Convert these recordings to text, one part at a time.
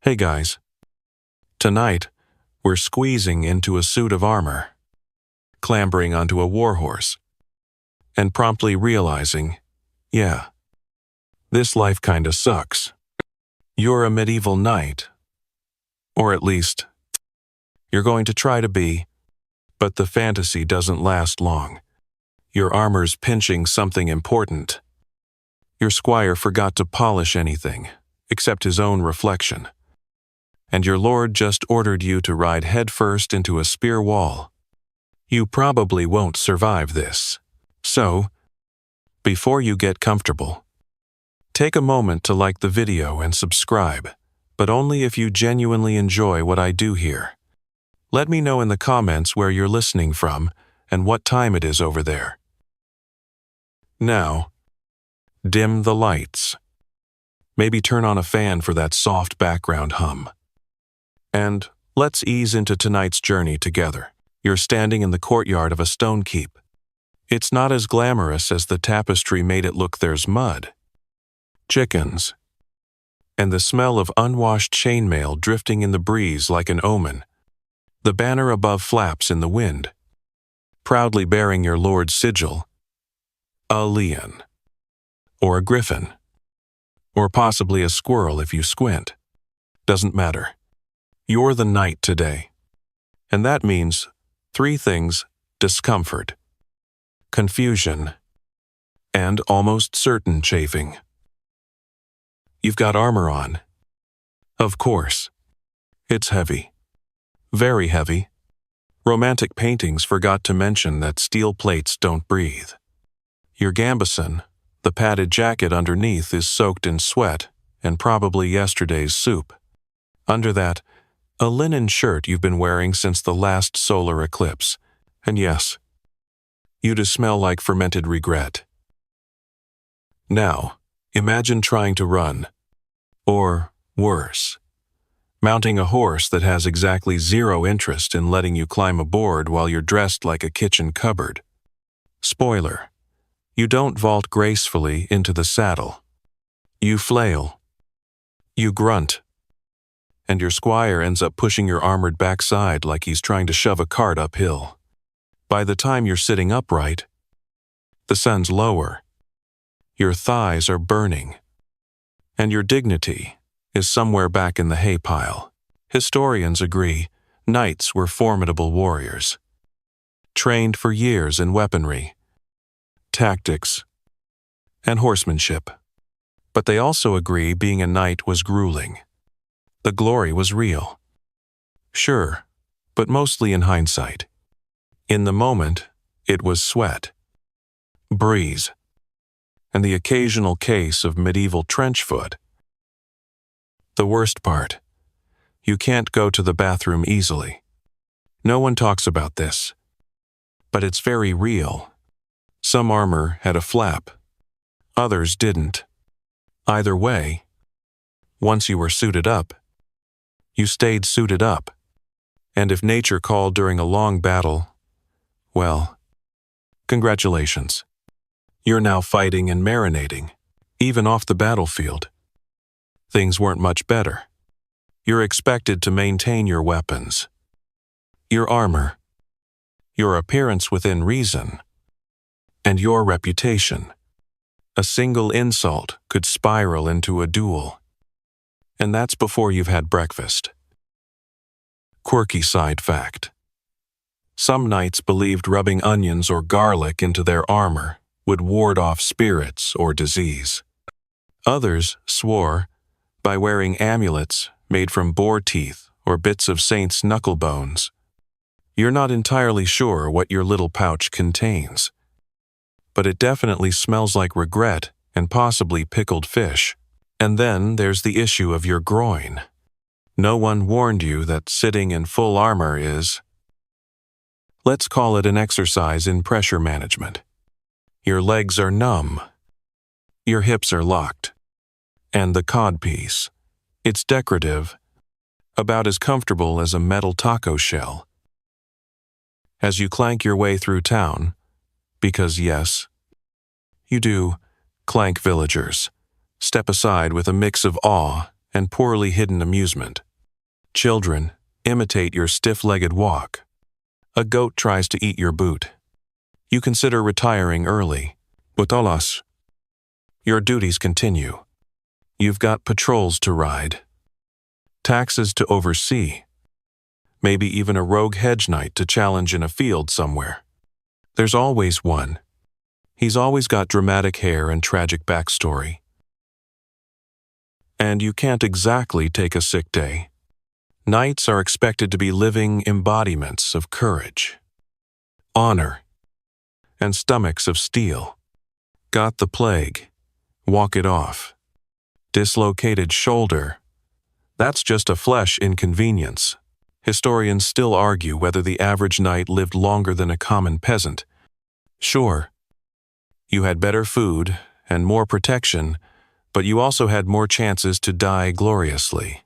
Hey guys, tonight we're squeezing into a suit of armor, clambering onto a warhorse, and promptly realizing, yeah, this life kinda sucks. You're a medieval knight, or at least, you're going to try to be, but the fantasy doesn't last long. Your armor's pinching something important. Your squire forgot to polish anything, except his own reflection. And your lord just ordered you to ride headfirst into a spear wall. You probably won't survive this. So, before you get comfortable, take a moment to like the video and subscribe, but only if you genuinely enjoy what I do here. Let me know in the comments where you're listening from and what time it is over there. Now, dim the lights. Maybe turn on a fan for that soft background hum. And let's ease into tonight's journey together. You're standing in the courtyard of a stone keep. It's not as glamorous as the tapestry made it look. There's mud, chickens, and the smell of unwashed chainmail drifting in the breeze like an omen. The banner above flaps in the wind, proudly bearing your lord's sigil. A lion, or a griffin, or possibly a squirrel if you squint. Doesn't matter. You're the knight today. And that means three things: discomfort, confusion, and almost certain chafing. You've got armor on. Of course. It's heavy. Very heavy. Romantic paintings forgot to mention that steel plates don't breathe. Your gambeson, the padded jacket underneath, is soaked in sweat and probably yesterday's soup. Under that, a linen shirt you've been wearing since the last solar eclipse. And yes, you do smell like fermented regret. Now, imagine trying to run, or worse, mounting a horse that has exactly zero interest in letting you climb aboard while you're dressed like a kitchen cupboard. Spoiler, you don't vault gracefully into the saddle. You flail. You grunt. And your squire ends up pushing your armored backside like he's trying to shove a cart uphill. By the time you're sitting upright, the sun's lower, your thighs are burning, and your dignity is somewhere back in the hay pile. Historians agree knights were formidable warriors, trained for years in weaponry, tactics, and horsemanship. But they also agree being a knight was grueling. The glory was real. Sure, but mostly in hindsight. In the moment, it was sweat, breeze, and the occasional case of medieval trench foot. The worst part, you can't go to the bathroom easily. No one talks about this, but it's very real. Some armor had a flap, others didn't. Either way, once you were suited up, you stayed suited up. And if nature called during a long battle, well, congratulations. You're now fighting and marinating, even off the battlefield. Things weren't much better. You're expected to maintain your weapons, your armor, your appearance within reason, and your reputation. A single insult could spiral into a duel. And that's before you've had breakfast. Quirky side fact. Some knights believed rubbing onions or garlic into their armor would ward off spirits or disease. Others swore by wearing amulets made from boar teeth or bits of saints' knuckle bones. You're not entirely sure what your little pouch contains, but it definitely smells like regret and possibly pickled fish. And then there's the issue of your groin. No one warned you that sitting in full armor is, let's call it an exercise in pressure management. Your legs are numb. Your hips are locked. And the codpiece, it's decorative, about as comfortable as a metal taco shell. As you clank your way through town, because yes, you do clank villagers, step aside with a mix of awe and poorly hidden amusement. Children, imitate your stiff-legged walk. A goat tries to eat your boot. You consider retiring early. Butolas. Your duties continue. You've got patrols to ride, taxes to oversee, maybe even a rogue hedge knight to challenge in a field somewhere. There's always one. He's always got dramatic hair and tragic backstory. And you can't exactly take a sick day. Knights are expected to be living embodiments of courage, honor, and stomachs of steel. Got the plague, walk it off. Dislocated shoulder, that's just a flesh inconvenience. Historians still argue whether the average knight lived longer than a common peasant. Sure, you had better food and more protection, but you also had more chances to die gloriously.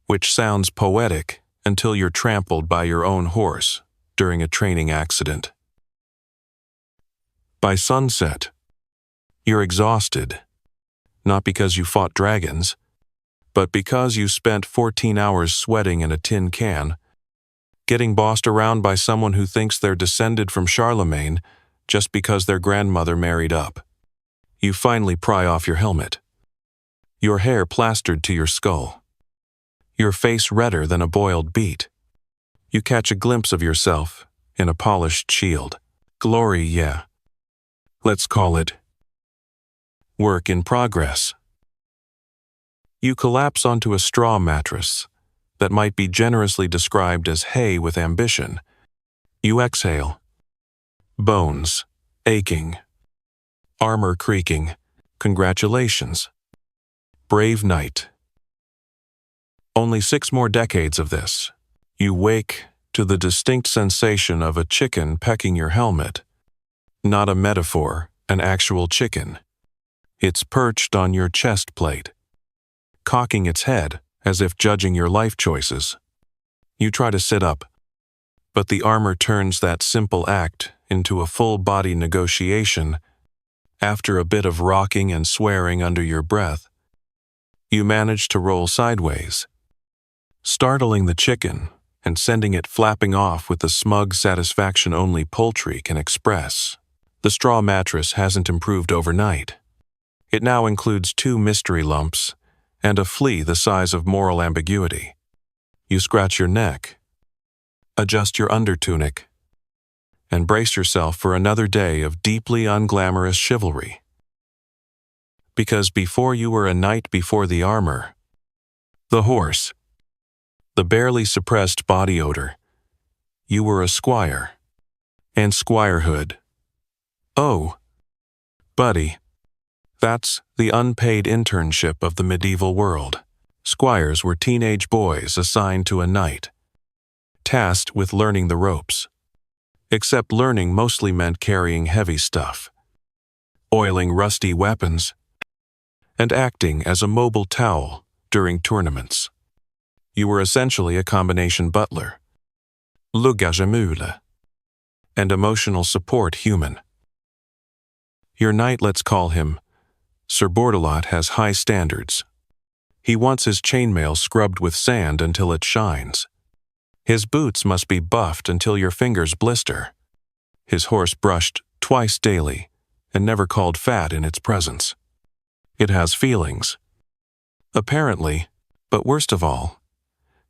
Which sounds poetic until you're trampled by your own horse during a training accident. By sunset, you're exhausted, not because you fought dragons, but because you spent 14 hours sweating in a tin can, getting bossed around by someone who thinks they're descended from Charlemagne just because their grandmother married up. You finally pry off your helmet, your hair plastered to your skull, your face redder than a boiled beet. You catch a glimpse of yourself in a polished shield. Glory, yeah. Let's call it work in progress. You collapse onto a straw mattress that might be generously described as hay with ambition. You exhale. Bones aching. Armor creaking. Congratulations. Brave knight. Only 6 more decades of this. You wake to the distinct sensation of a chicken pecking your helmet. Not a metaphor, an actual chicken. It's perched on your chest plate, cocking its head as if judging your life choices. You try to sit up, but the armor turns that simple act into a full-body negotiation. After a bit of rocking and swearing under your breath, you manage to roll sideways, startling the chicken and sending it flapping off with the smug satisfaction only poultry can express. The straw mattress hasn't improved overnight. It now includes 2 mystery lumps and a flea the size of moral ambiguity. You scratch your neck, adjust your undertunic, and brace yourself for another day of deeply unglamorous chivalry. Because before you were a knight before the armor, the horse, the barely suppressed body odor, you were a squire, and squirehood. Oh, buddy. That's the unpaid internship of the medieval world. Squires were teenage boys assigned to a knight, tasked with learning the ropes. Except learning mostly meant carrying heavy stuff, oiling rusty weapons, and acting as a mobile towel during tournaments. You were essentially a combination butler, lugagemoule, and emotional support human. Your knight, let's call him Sir Bordelot, has high standards. He wants his chainmail scrubbed with sand until it shines. His boots must be buffed until your fingers blister. His horse brushed twice daily and never called fat in its presence. It has feelings, apparently, but worst of all,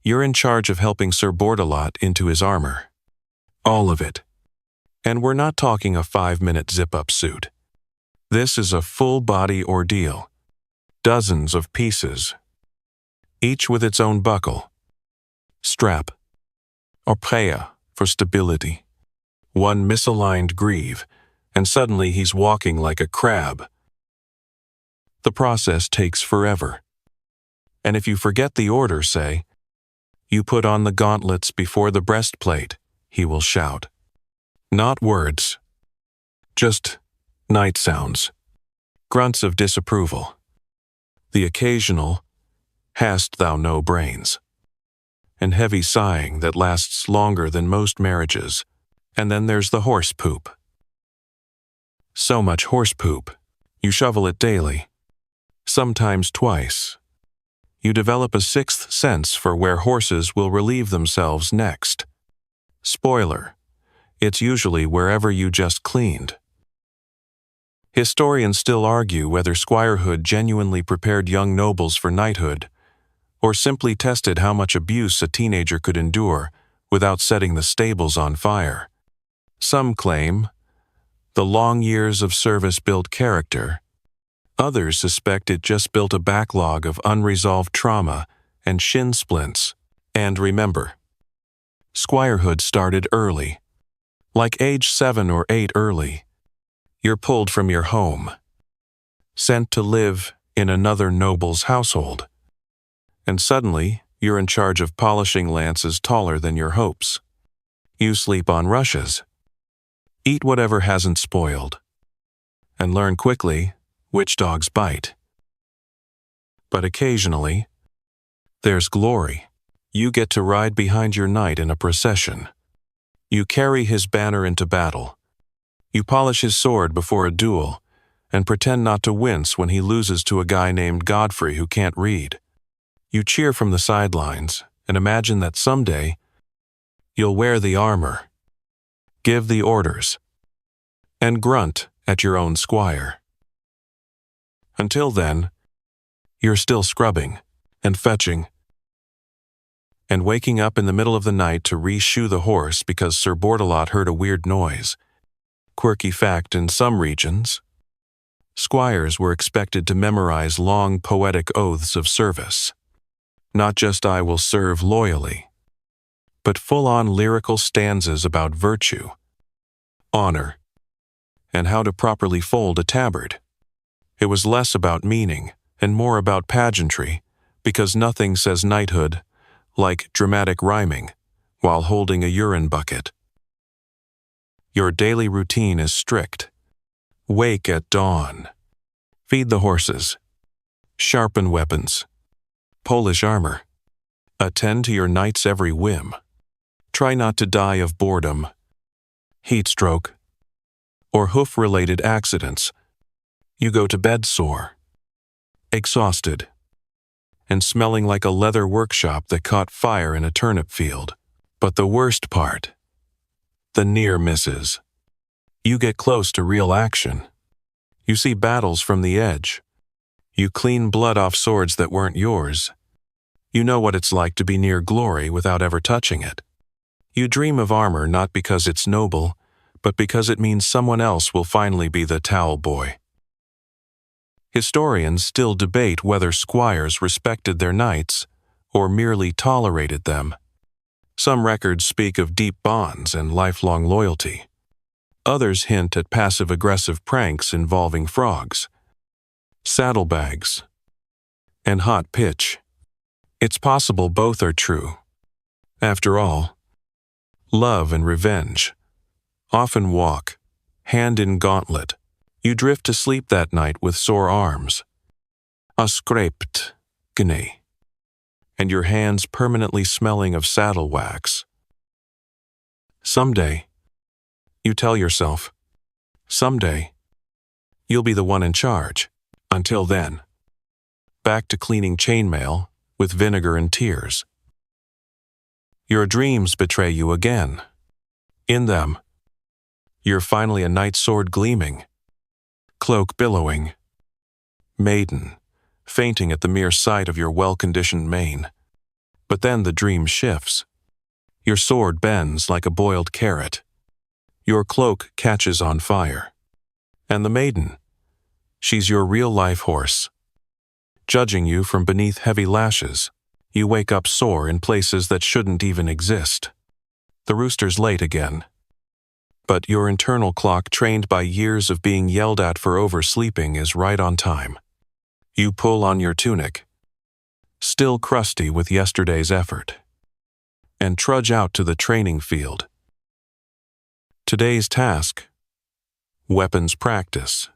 you're in charge of helping Sir Bordelot into his armor. All of it. And we're not talking a 5-minute zip-up suit. This is a full-body ordeal. Dozens of pieces, each with its own buckle, strap, or preya for stability. One misaligned greave, and suddenly he's walking like a crab. The process takes forever. And if you forget the order, say, "You put on the gauntlets before the breastplate," he will shout. Not words, just night sounds, grunts of disapproval, the occasional, "Hast thou no brains?" and heavy sighing that lasts longer than most marriages. And then there's the horse poop. So much horse poop, you shovel it daily, sometimes twice. you develop a sixth sense for where horses will relieve themselves next. Spoiler: it's usually wherever you just cleaned. Historians still argue whether squirehood genuinely prepared young nobles for knighthood, or simply tested how much abuse a teenager could endure without setting the stables on fire. Some claim the long years of service built character. Others suspect it just built a backlog of unresolved trauma and shin splints. And remember, squirehood started early. Like age 7 or 8 early. You're pulled from your home, sent to live in another noble's household. And suddenly, you're in charge of polishing lances taller than your hopes. You sleep on rushes, eat whatever hasn't spoiled, and learn quickly which dogs bite. But occasionally, there's glory. You get to ride behind your knight in a procession. You carry his banner into battle. You polish his sword before a duel, and pretend not to wince when he loses to a guy named Godfrey who can't read. You cheer from the sidelines and imagine that someday you'll wear the armor, give the orders, and grunt at your own squire. Until then, you're still scrubbing and fetching and waking up in the middle of the night to re-shoe the horse because Sir Bordelot heard a weird noise. Quirky fact: in some regions, squires were expected to memorize long poetic oaths of service. Not just "I will serve loyally," but full-on lyrical stanzas about virtue, honor, and how to properly fold a tabard. It was less about meaning and more about pageantry, because nothing says knighthood like dramatic rhyming while holding a urine bucket. Your daily routine is strict. Wake at dawn. Feed the horses. Sharpen weapons. Polish armor. Attend to your knight's every whim. Try not to die of boredom, heat stroke, or hoof-related accidents. You go to bed sore, exhausted, and smelling like a leather workshop that caught fire in a turnip field. But the worst part, the near misses. You get close to real action. You see battles from the edge. You clean blood off swords that weren't yours. You know what it's like to be near glory without ever touching it. You dream of armor not because it's noble, but because it means someone else will finally be the towel boy. Historians still debate whether squires respected their knights or merely tolerated them. Some records speak of deep bonds and lifelong loyalty. Others hint at passive-aggressive pranks involving frogs, saddlebags, and hot pitch. It's possible both are true. After all, love and revenge often walk hand in gauntlet. You drift to sleep that night with sore arms, a scraped guinea, and your hands permanently smelling of saddle wax. Someday, you tell yourself, someday, you'll be the one in charge. Until then, back to cleaning chainmail with vinegar and tears. Your dreams betray you again. In them, you're finally a knight's sword gleaming, cloak billowing, maiden fainting at the mere sight of your well-conditioned mane. But then the dream shifts. Your sword bends like a boiled carrot. Your cloak catches on fire. And the maiden, she's your real-life horse. Judging you from beneath heavy lashes, you wake up sore in places that shouldn't even exist. The rooster's late again. But your internal clock, trained by years of being yelled at for oversleeping, is right on time. You pull on your tunic, still crusty with yesterday's effort, and trudge out to the training field. Today's task: weapons practice,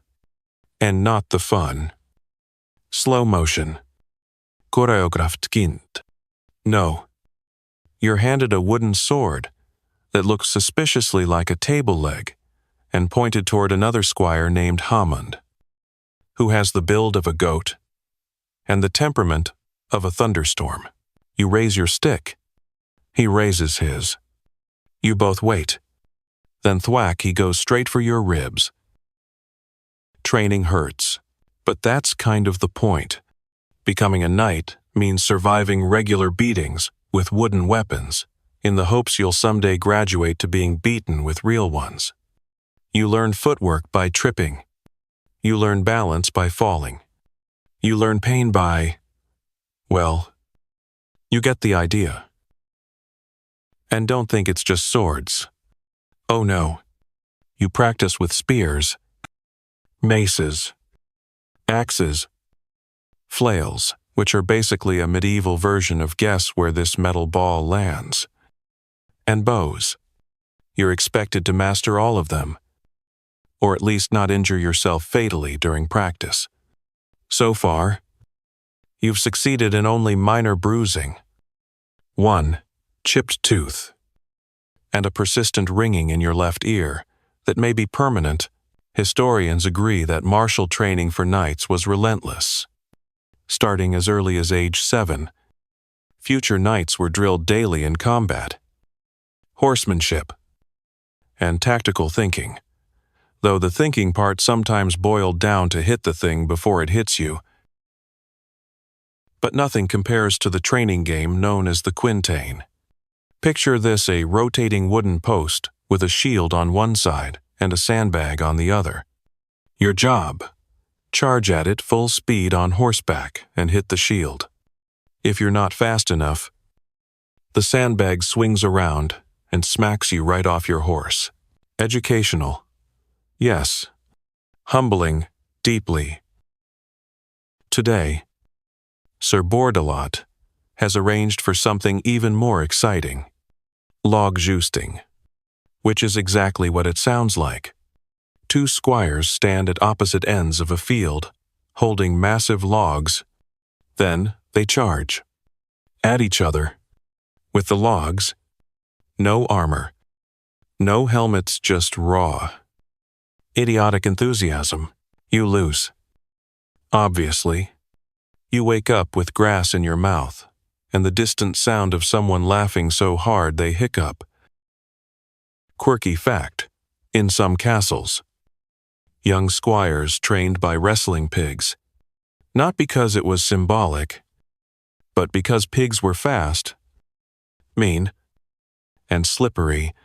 and not the fun. Slow motion. Choreographed kind. No. You're handed a wooden sword that looks suspiciously like a table leg and pointed toward another squire named Hammond, who has the build of a goat and the temperament of a thunderstorm. You raise your stick. He raises his. You both wait. Then thwack, he goes straight for your ribs. Training hurts. But that's kind of the point. Becoming a knight means surviving regular beatings with wooden weapons, in the hopes you'll someday graduate to being beaten with real ones. You learn footwork by tripping. You learn balance by falling. You learn pain by, well, you get the idea. And don't think it's just swords. Oh no. You practice with spears, maces, axes, flails, which are basically a medieval version of guess where this metal ball lands, and bows. You're expected to master all of them, or at least not injure yourself fatally during practice. So far, you've succeeded in only minor bruising, one chipped tooth, and a persistent ringing in your left ear that may be permanent. Historians agree that martial training for knights was relentless. Starting as early as age 7, future knights were drilled daily in combat, horsemanship, and tactical thinking, though the thinking part sometimes boiled down to hit the thing before it hits you. But nothing compares to the training game known as the quintain. Picture this: a rotating wooden post with a shield on one side and a sandbag on the other. Your job: charge at it full speed on horseback and hit the shield. If you're not fast enough, the sandbag swings around and smacks you right off your horse. Educational. Yes. Humbling, deeply. Today, Sir Bordelot has arranged for something even more exciting: log jousting, which is exactly what it sounds like. Two squires stand at opposite ends of a field, holding massive logs. Then they charge at each other with the logs. No armor, no helmets, just raw, idiotic enthusiasm. You lose. Obviously. You wake up with grass in your mouth and the distant sound of someone laughing so hard they hiccup. Quirky fact: in some castles, young squires trained by wrestling pigs, not because it was symbolic, but because pigs were fast, mean, and slippery,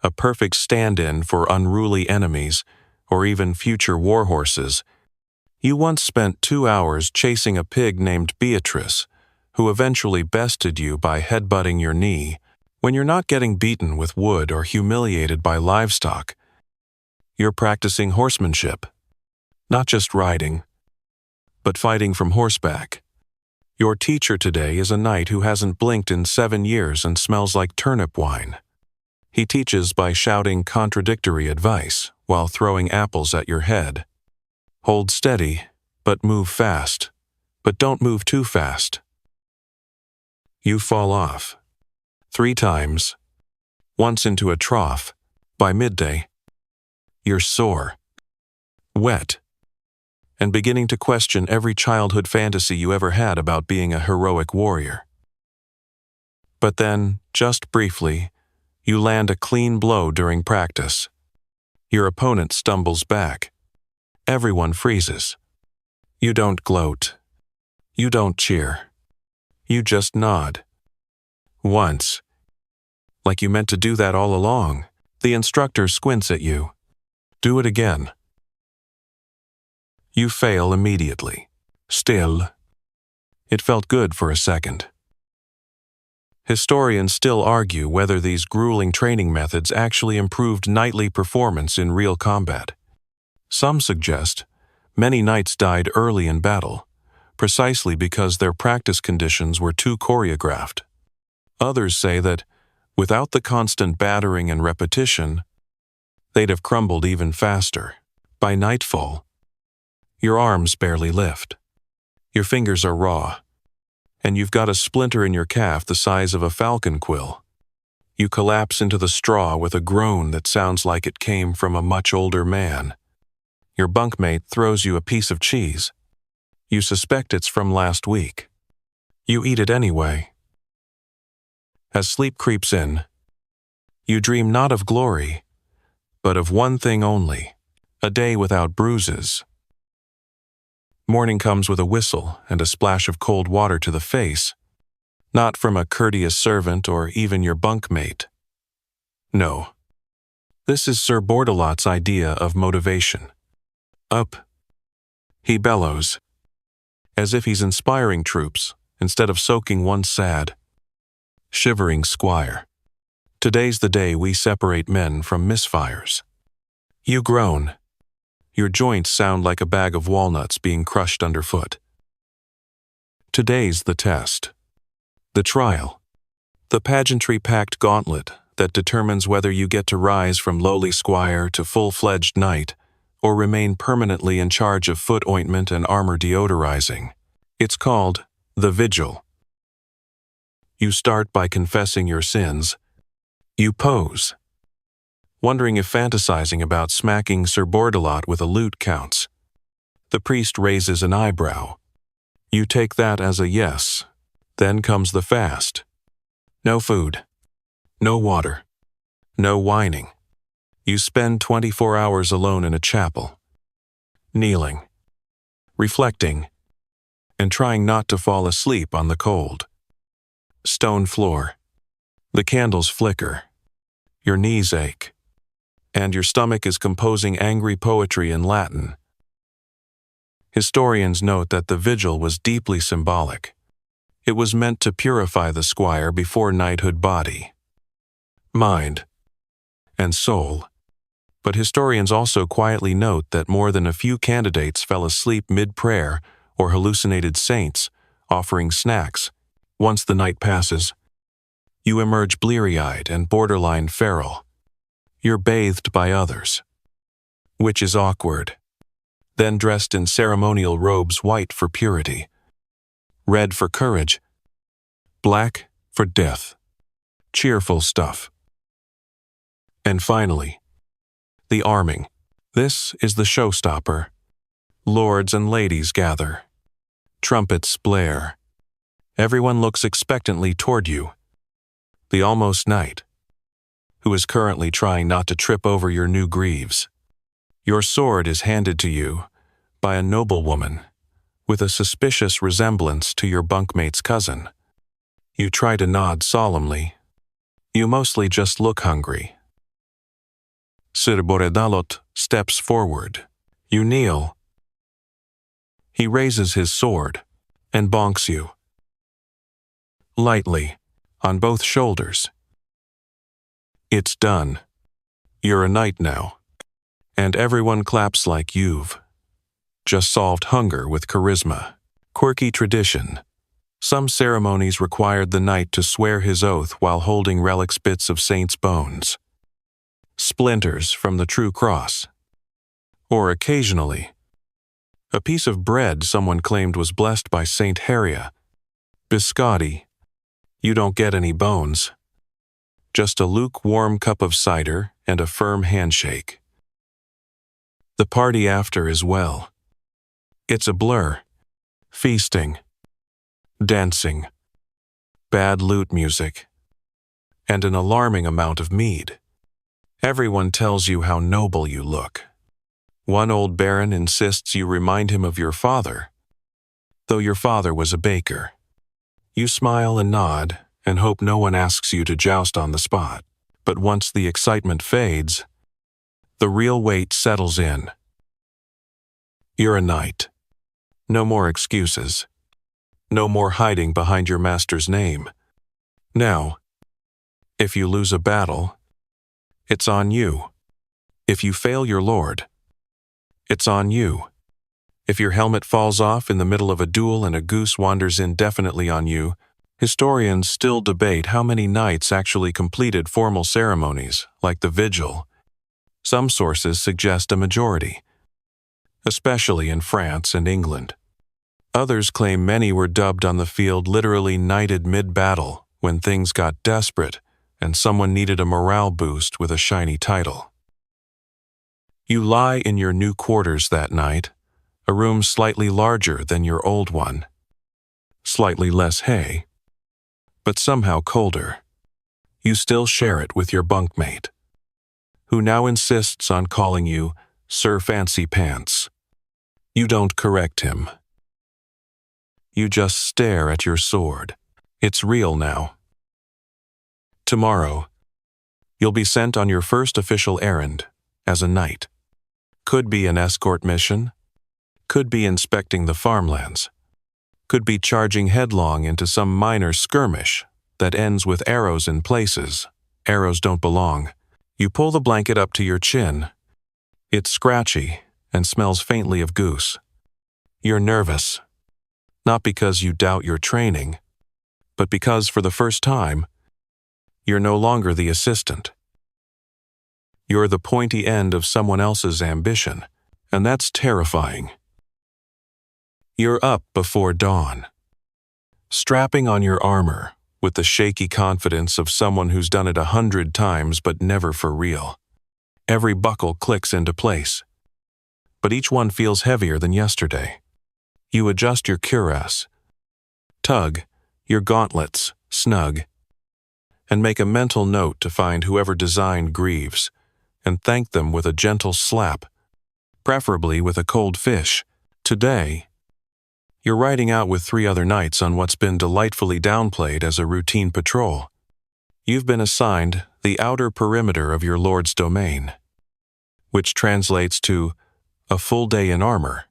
a perfect stand-in for unruly enemies or even future war horses. You once spent 2 hours chasing a pig named Beatrice, who eventually bested you by headbutting your knee. When you're not getting beaten with wood or humiliated by livestock, you're practicing horsemanship. Not just riding, but fighting from horseback. Your teacher today is a knight who hasn't blinked in 7 years and smells like turnip wine. He teaches by shouting contradictory advice while throwing apples at your head. Hold steady, but move fast. But don't move too fast. You fall off 3 times, once into a trough. By midday, you're sore, wet, and beginning to question every childhood fantasy you ever had about being a heroic warrior. But then, just briefly, you land a clean blow during practice. Your opponent stumbles back. Everyone freezes. You don't gloat. You don't cheer. You just nod. Once. Like you meant to do that all along. The instructor squints at you. Do it again. You fail immediately. Still, it felt good for a second. Historians still argue whether these grueling training methods actually improved knightly performance in real combat. Some suggest many knights died early in battle, precisely because their practice conditions were too choreographed. Others say that, without the constant battering and repetition, they'd have crumbled even faster. By nightfall, your arms barely lift. Your fingers are raw, and you've got a splinter in your calf the size of a falcon quill. You collapse into the straw with a groan that sounds like it came from a much older man. Your bunkmate throws you a piece of cheese. You suspect it's from last week. You eat it anyway. As sleep creeps in, you dream not of glory, but of one thing only, a day without bruises. Morning comes with a whistle and a splash of cold water to the face, not from a courteous servant or even your bunkmate. No. This is Sir Bordelot's idea of motivation. Up, he bellows, as if he's inspiring troops instead of soaking one sad, shivering squire. Today's the day we separate men from misfires. You groan. Your joints sound like a bag of walnuts being crushed underfoot. Today's the test. The trial. The pageantry-packed gauntlet that determines whether you get to rise from lowly squire to full-fledged knight or remain permanently in charge of foot ointment and armor deodorizing. It's called the vigil. You start by confessing your sins. You pose, wondering if fantasizing about smacking Sir Bordelot with a lute counts. The priest raises an eyebrow. You take that as a yes. Then comes the fast. No food. No water. No whining. You spend 24 hours alone in a chapel, kneeling, reflecting, and trying not to fall asleep on the cold stone floor. The candles flicker. Your knees ache. And your stomach is composing angry poetry in Latin. Historians note that the vigil was deeply symbolic. It was meant to purify the squire before knighthood body, mind, and soul. But historians also quietly note that more than a few candidates fell asleep mid-prayer or hallucinated saints offering snacks. Once the night passes, you emerge bleary-eyed and borderline feral. You're bathed by others, which is awkward. Then dressed in ceremonial robes white for purity, red for courage, black for death. Cheerful stuff. And finally, the arming. This is the showstopper. Lords and ladies gather. Trumpets blare. Everyone looks expectantly toward you. The almost knight, who is currently trying not to trip over your new greaves. Your sword is handed to you by a noblewoman with a suspicious resemblance to your bunkmate's cousin. You try to nod solemnly. You mostly just look hungry. Sir Bordelot steps forward. You kneel. He raises his sword and bonks you. Lightly, on both shoulders. It's done. You're a knight now. And everyone claps like you've just solved hunger with charisma. Quirky tradition. Some ceremonies required the knight to swear his oath while holding relics, bits of saints' bones, splinters from the true cross, or occasionally, a piece of bread someone claimed was blessed by Saint Haria. Biscotti. You don't get any bones. Just a lukewarm cup of cider and a firm handshake. The party after is well. It's a blur. Feasting. Dancing. Bad lute music. And an alarming amount of mead. Everyone tells you how noble you look. One old baron insists you remind him of your father, though your father was a baker. You smile and nod and hope no one asks you to joust on the spot. But once the excitement fades, the real weight settles in. You're a knight. No more excuses. No more hiding behind your master's name. Now, if you lose a battle, it's on you. If you fail your lord, it's on you. If your helmet falls off in the middle of a duel and a goose wanders indefinitely on you, historians still debate how many knights actually completed formal ceremonies, like the vigil. Some sources suggest a majority, especially in France and England. Others claim many were dubbed on the field literally knighted mid-battle when things got desperate and someone needed a morale boost with a shiny title. You lie in your new quarters that night, a room slightly larger than your old one. slightly less hay, but somehow colder. You still share it with your bunkmate, who now insists on calling you Sir Fancy Pants. You don't correct him. You just stare at your sword. It's real now. Tomorrow, you'll be sent on your first official errand as a knight. Could be an escort mission, could be inspecting the farmlands, could be charging headlong into some minor skirmish that ends with arrows in places. Arrows don't belong. You pull the blanket up to your chin. It's scratchy and smells faintly of goose. You're nervous, not because you doubt your training, but because for the first time, you're no longer the assistant. You're the pointy end of someone else's ambition, and that's terrifying. You're up before dawn, strapping on your armor with the shaky confidence of someone who's done it 100 times but never for real. Every buckle clicks into place, but each one feels heavier than yesterday. You adjust your cuirass, tug your gauntlets snug, and make a mental note to find whoever designed greaves and thank them with a gentle slap, preferably with a cold fish. Today, you're riding out with 3 other knights on what's been delightfully downplayed as a routine patrol. You've been assigned the outer perimeter of your lord's domain, which translates to a full day in armor,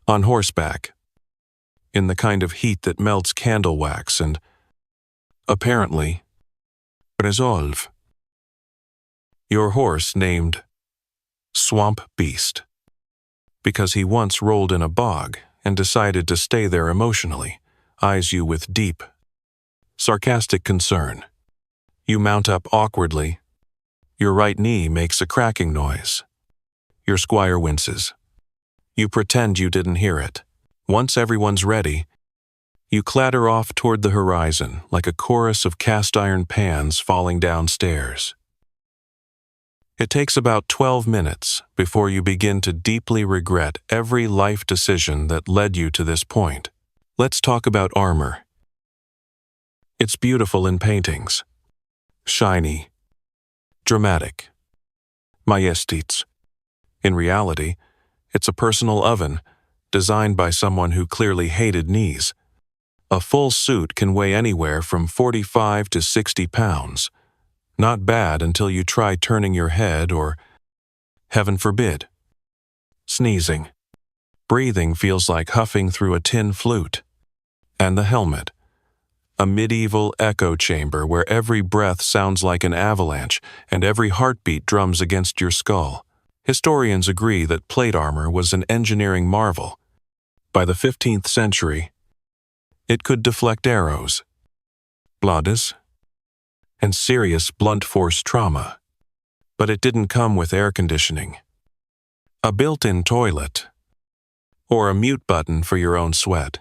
on horseback, in the kind of heat that melts candle wax and, apparently, resolve. Your horse named Swamp Beast, because he once rolled in a bog and decided to stay there emotionally, eyes you with deep, sarcastic concern. You mount up awkwardly. Your right knee makes a cracking noise. Your squire winces. You pretend you didn't hear it. Once everyone's ready, you clatter off toward the horizon like a chorus of cast-iron pans falling downstairs. It takes about 12 minutes before you begin to deeply regret every life decision that led you to this point. Let's talk about armor. It's beautiful in paintings. Shiny. Dramatic. Majestits. In reality, it's a personal oven, designed by someone who clearly hated knees. A full suit can weigh anywhere from 45 to 60 pounds. Not bad until you try turning your head or, heaven forbid, sneezing. Breathing feels like huffing through a tin flute. And the helmet. A medieval echo chamber where every breath sounds like an avalanche and every heartbeat drums against your skull. Historians agree that plate armor was an engineering marvel. By the 15th century, it could deflect arrows, blades, and serious blunt force trauma. But it didn't come with air conditioning, a built-in toilet, or a mute button for your own sweat.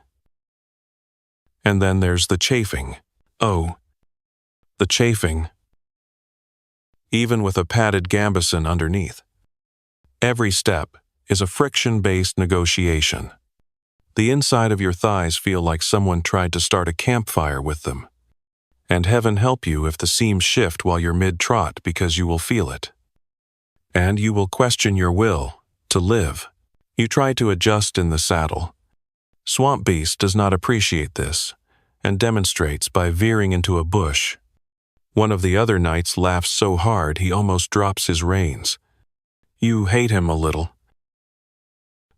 And then there's the chafing. Oh, the chafing. Even with a padded gambeson underneath. Every step is a friction-based negotiation. The inside of your thighs feel like someone tried to start a campfire with them. And heaven help you if the seams shift while you're mid-trot, because you will feel it. And you will question your will to live. You try to adjust in the saddle. Swamp Beast does not appreciate this, and demonstrates by veering into a bush. One of the other knights laughs so hard he almost drops his reins. You hate him a little.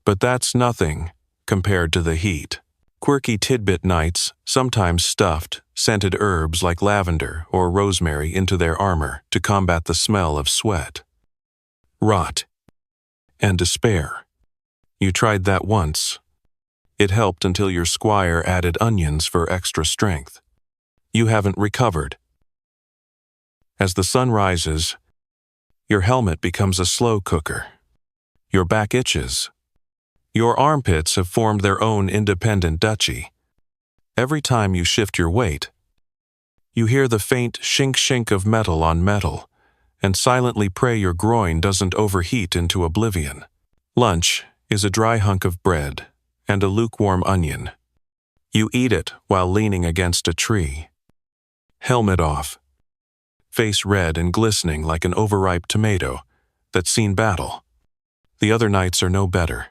But that's nothing compared to the heat. Quirky tidbit knights sometimes stuffed scented herbs like lavender or rosemary into their armor to combat the smell of sweat, rot, and despair. You tried that once. It helped until your squire added onions for extra strength. You haven't recovered. As the sun rises, your helmet becomes a slow cooker. Your back itches. Your armpits have formed their own independent duchy. Every time you shift your weight, you hear the faint shink-shink of metal on metal, and silently pray your groin doesn't overheat into oblivion. Lunch is a dry hunk of bread and a lukewarm onion. You eat it while leaning against a tree. Helmet off. Face red and glistening like an overripe tomato that's seen battle. The other knights are no better.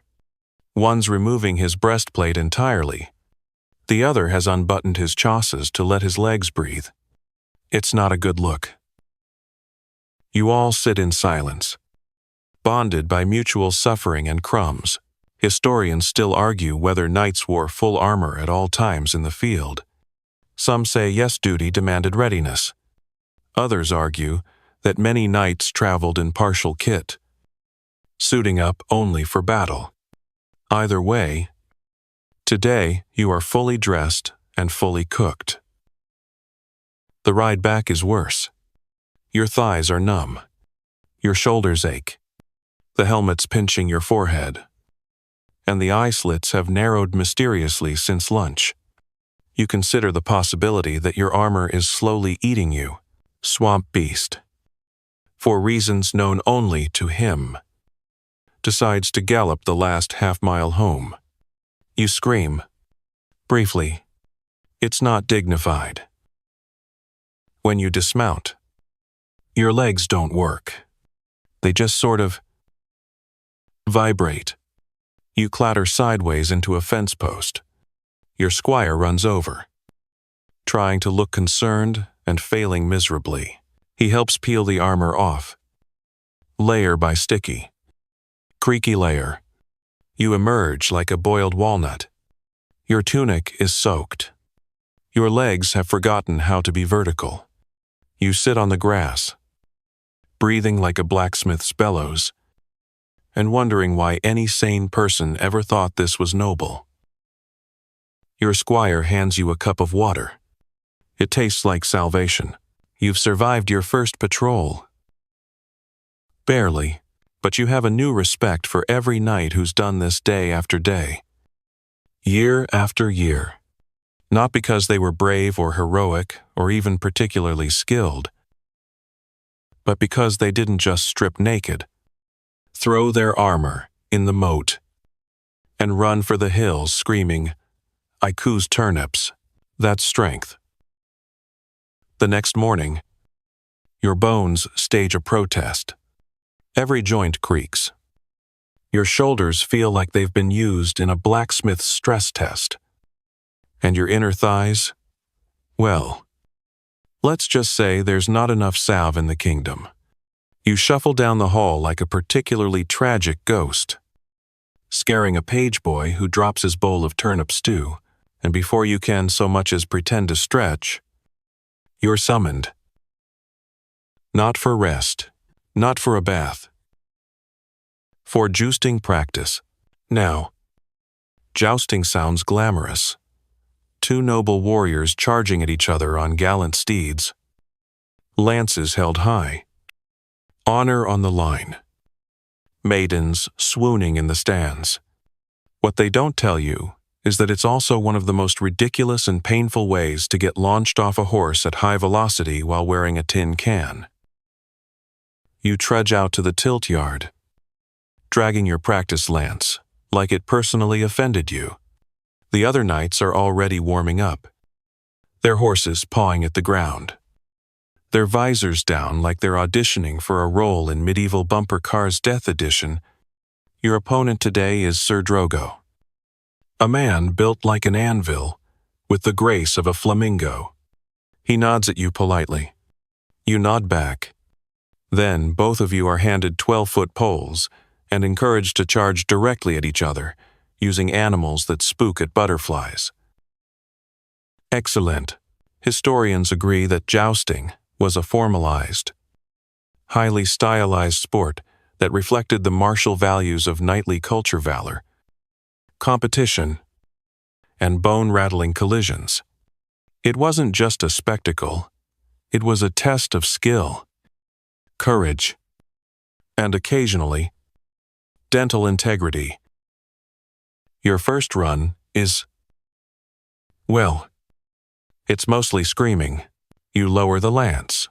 One's removing his breastplate entirely. The other has unbuttoned his chausses to let his legs breathe. It's not a good look. You all sit in silence, bonded by mutual suffering and crumbs. Historians still argue whether knights wore full armor at all times in the field. Some say yes, duty demanded readiness. Others argue that many knights traveled in partial kit, suiting up only for battle. Either way, today you are fully dressed and fully cooked. The ride back is worse. Your thighs are numb. Your shoulders ache. The helmet's pinching your forehead. And the eye slits have narrowed mysteriously since lunch. You consider the possibility that your armor is slowly eating you, swamp beast. For reasons known only to him. Decides to gallop the last half-mile home. You scream. Briefly. It's not dignified. When you dismount, your legs don't work. They just sort of vibrate. You clatter sideways into a fence post. Your squire runs over, trying to look concerned and failing miserably. He helps peel the armor off, layer by sticky, creaky layer. You emerge like a boiled walnut. Your tunic is soaked. Your legs have forgotten how to be vertical. You sit on the grass, breathing like a blacksmith's bellows, and wondering why any sane person ever thought this was noble. Your squire hands you a cup of water. It tastes like salvation. You've survived your first patrol. Barely, but you have a new respect for every knight who's done this day after day, year after year. Not because they were brave or heroic or even particularly skilled, but because they didn't just strip naked, throw their armor in the moat, and run for the hills screaming, "I coos turnips." That's strength. The next morning, your bones stage a protest. Every joint creaks. Your shoulders feel like they've been used in a blacksmith's stress test. And your inner thighs? Well, let's just say there's not enough salve in the kingdom. You shuffle down the hall like a particularly tragic ghost, scaring a page boy who drops his bowl of turnip stew, and before you can so much as pretend to stretch, you're summoned. Not for rest, not for a bath. For jousting practice. Now, jousting sounds glamorous. Two noble warriors charging at each other on gallant steeds. Lances held high. Honor on the line. Maidens swooning in the stands. What they don't tell you is that it's also one of the most ridiculous and painful ways to get launched off a horse at high velocity while wearing a tin can. You trudge out to the tilt yard, dragging your practice lance, like it personally offended you. The other knights are already warming up, their horses pawing at the ground, their visors down like they're auditioning for a role in medieval bumper cars Death Edition. Your opponent today is Sir Drogo, a man built like an anvil, with the grace of a flamingo. He nods at you politely. You nod back. Then both of you are handed 12-foot poles and encouraged to charge directly at each other, using animals that spook at butterflies. Excellent. Historians agree that jousting was a formalized, highly stylized sport that reflected the martial values of knightly culture valor, competition, and bone-rattling collisions. It wasn't just a spectacle, it was a test of skill, courage, and occasionally, dental integrity. Your first run is, well, it's mostly screaming. You lower the lance,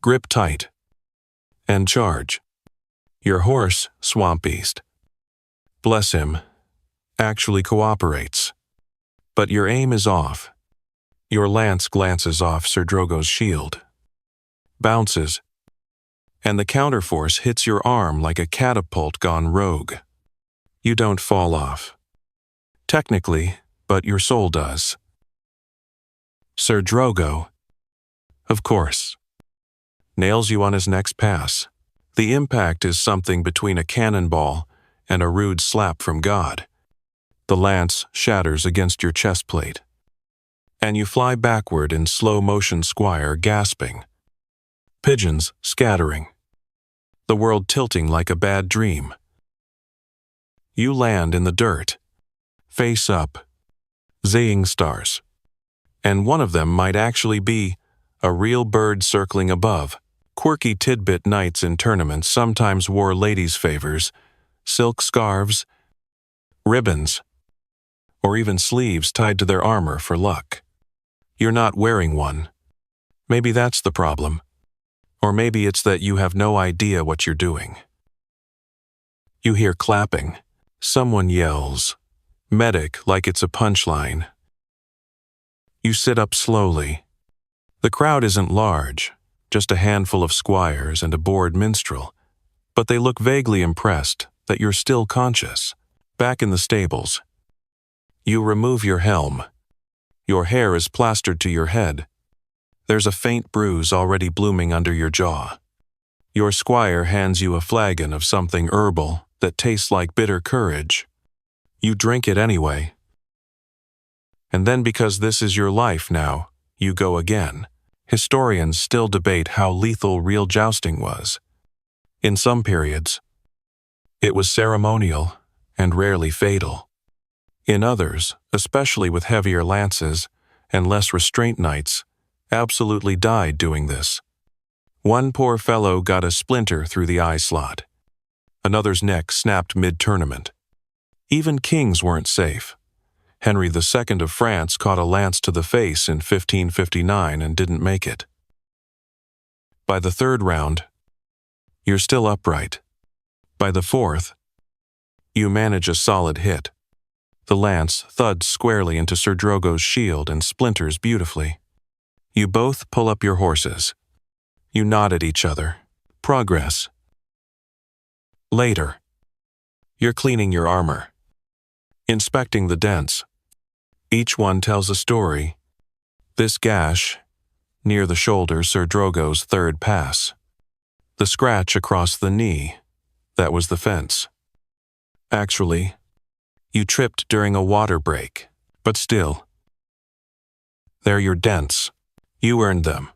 grip tight, and charge. Your horse, Swamp Beast, bless him, actually cooperates. But your aim is off. Your lance glances off Sir Drogo's shield, bounces, and the counterforce hits your arm like a catapult gone rogue. You don't fall off. Technically, but your soul does. Sir Drogo, of course, nails you on his next pass. The impact is something between a cannonball and a rude slap from God. The lance shatters against your chest plate, and you fly backward in slow motion, squire gasping, pigeons scattering, the world tilting like a bad dream. You land in the dirt, face up, zaying stars, and one of them might actually be a real bird circling above. Quirky tidbit: knights in tournaments sometimes wore ladies' favors, silk scarves, ribbons, or even sleeves tied to their armor for luck. You're not wearing one. Maybe that's the problem. Or maybe it's that you have no idea what you're doing. You hear clapping. Someone yells, "Medic," like it's a punchline. You sit up slowly. The crowd isn't large, just a handful of squires and a bored minstrel, but they look vaguely impressed that you're still conscious. Back in the stables, you remove your helm. Your hair is plastered to your head. There's a faint bruise already blooming under your jaw. Your squire hands you a flagon of something herbal that tastes like bitter courage. You drink it anyway. And then, because this is your life now, you go again. Historians still debate how lethal real jousting was. In some periods, it was ceremonial and rarely fatal. In others, especially with heavier lances and less restraint, knights absolutely died doing this. One poor fellow got a splinter through the eye slot. Another's neck snapped mid-tournament. Even kings weren't safe. Henry II of France caught a lance to the face in 1559 and didn't make it. By the third round, you're still upright. By the fourth, you manage a solid hit. The lance thuds squarely into Sir Drogo's shield and splinters beautifully. You both pull up your horses. You nod at each other. Progress. Later, you're cleaning your armor, inspecting the dents. Each one tells a story. This gash, near the shoulder, Sir Drogo's third pass. The scratch across the knee, that was the fence. Actually, you tripped during a water break, but still, they're your dents. You earned them.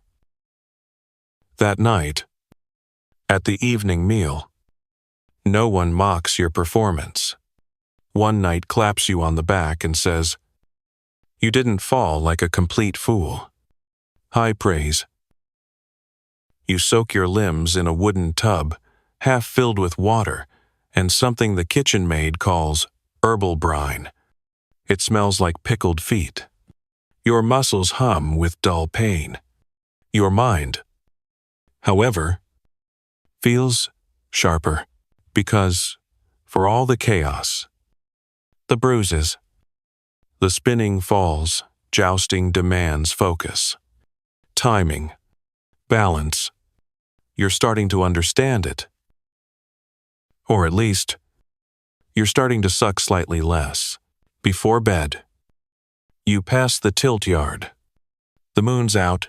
That night, at the evening meal, no one mocks your performance. One knight claps you on the back and says, "You didn't fall like a complete fool." High praise. You soak your limbs in a wooden tub, half filled with water, and something the kitchen maid calls herbal brine. It smells like pickled feet. Your muscles hum with dull pain. Your mind, however, feels sharper, because, for all the chaos, the bruises, the spinning falls, jousting demands focus, timing, balance. You're starting to understand it. Or at least, you're starting to suck slightly less. Before bed, you pass the tilt yard. The moon's out.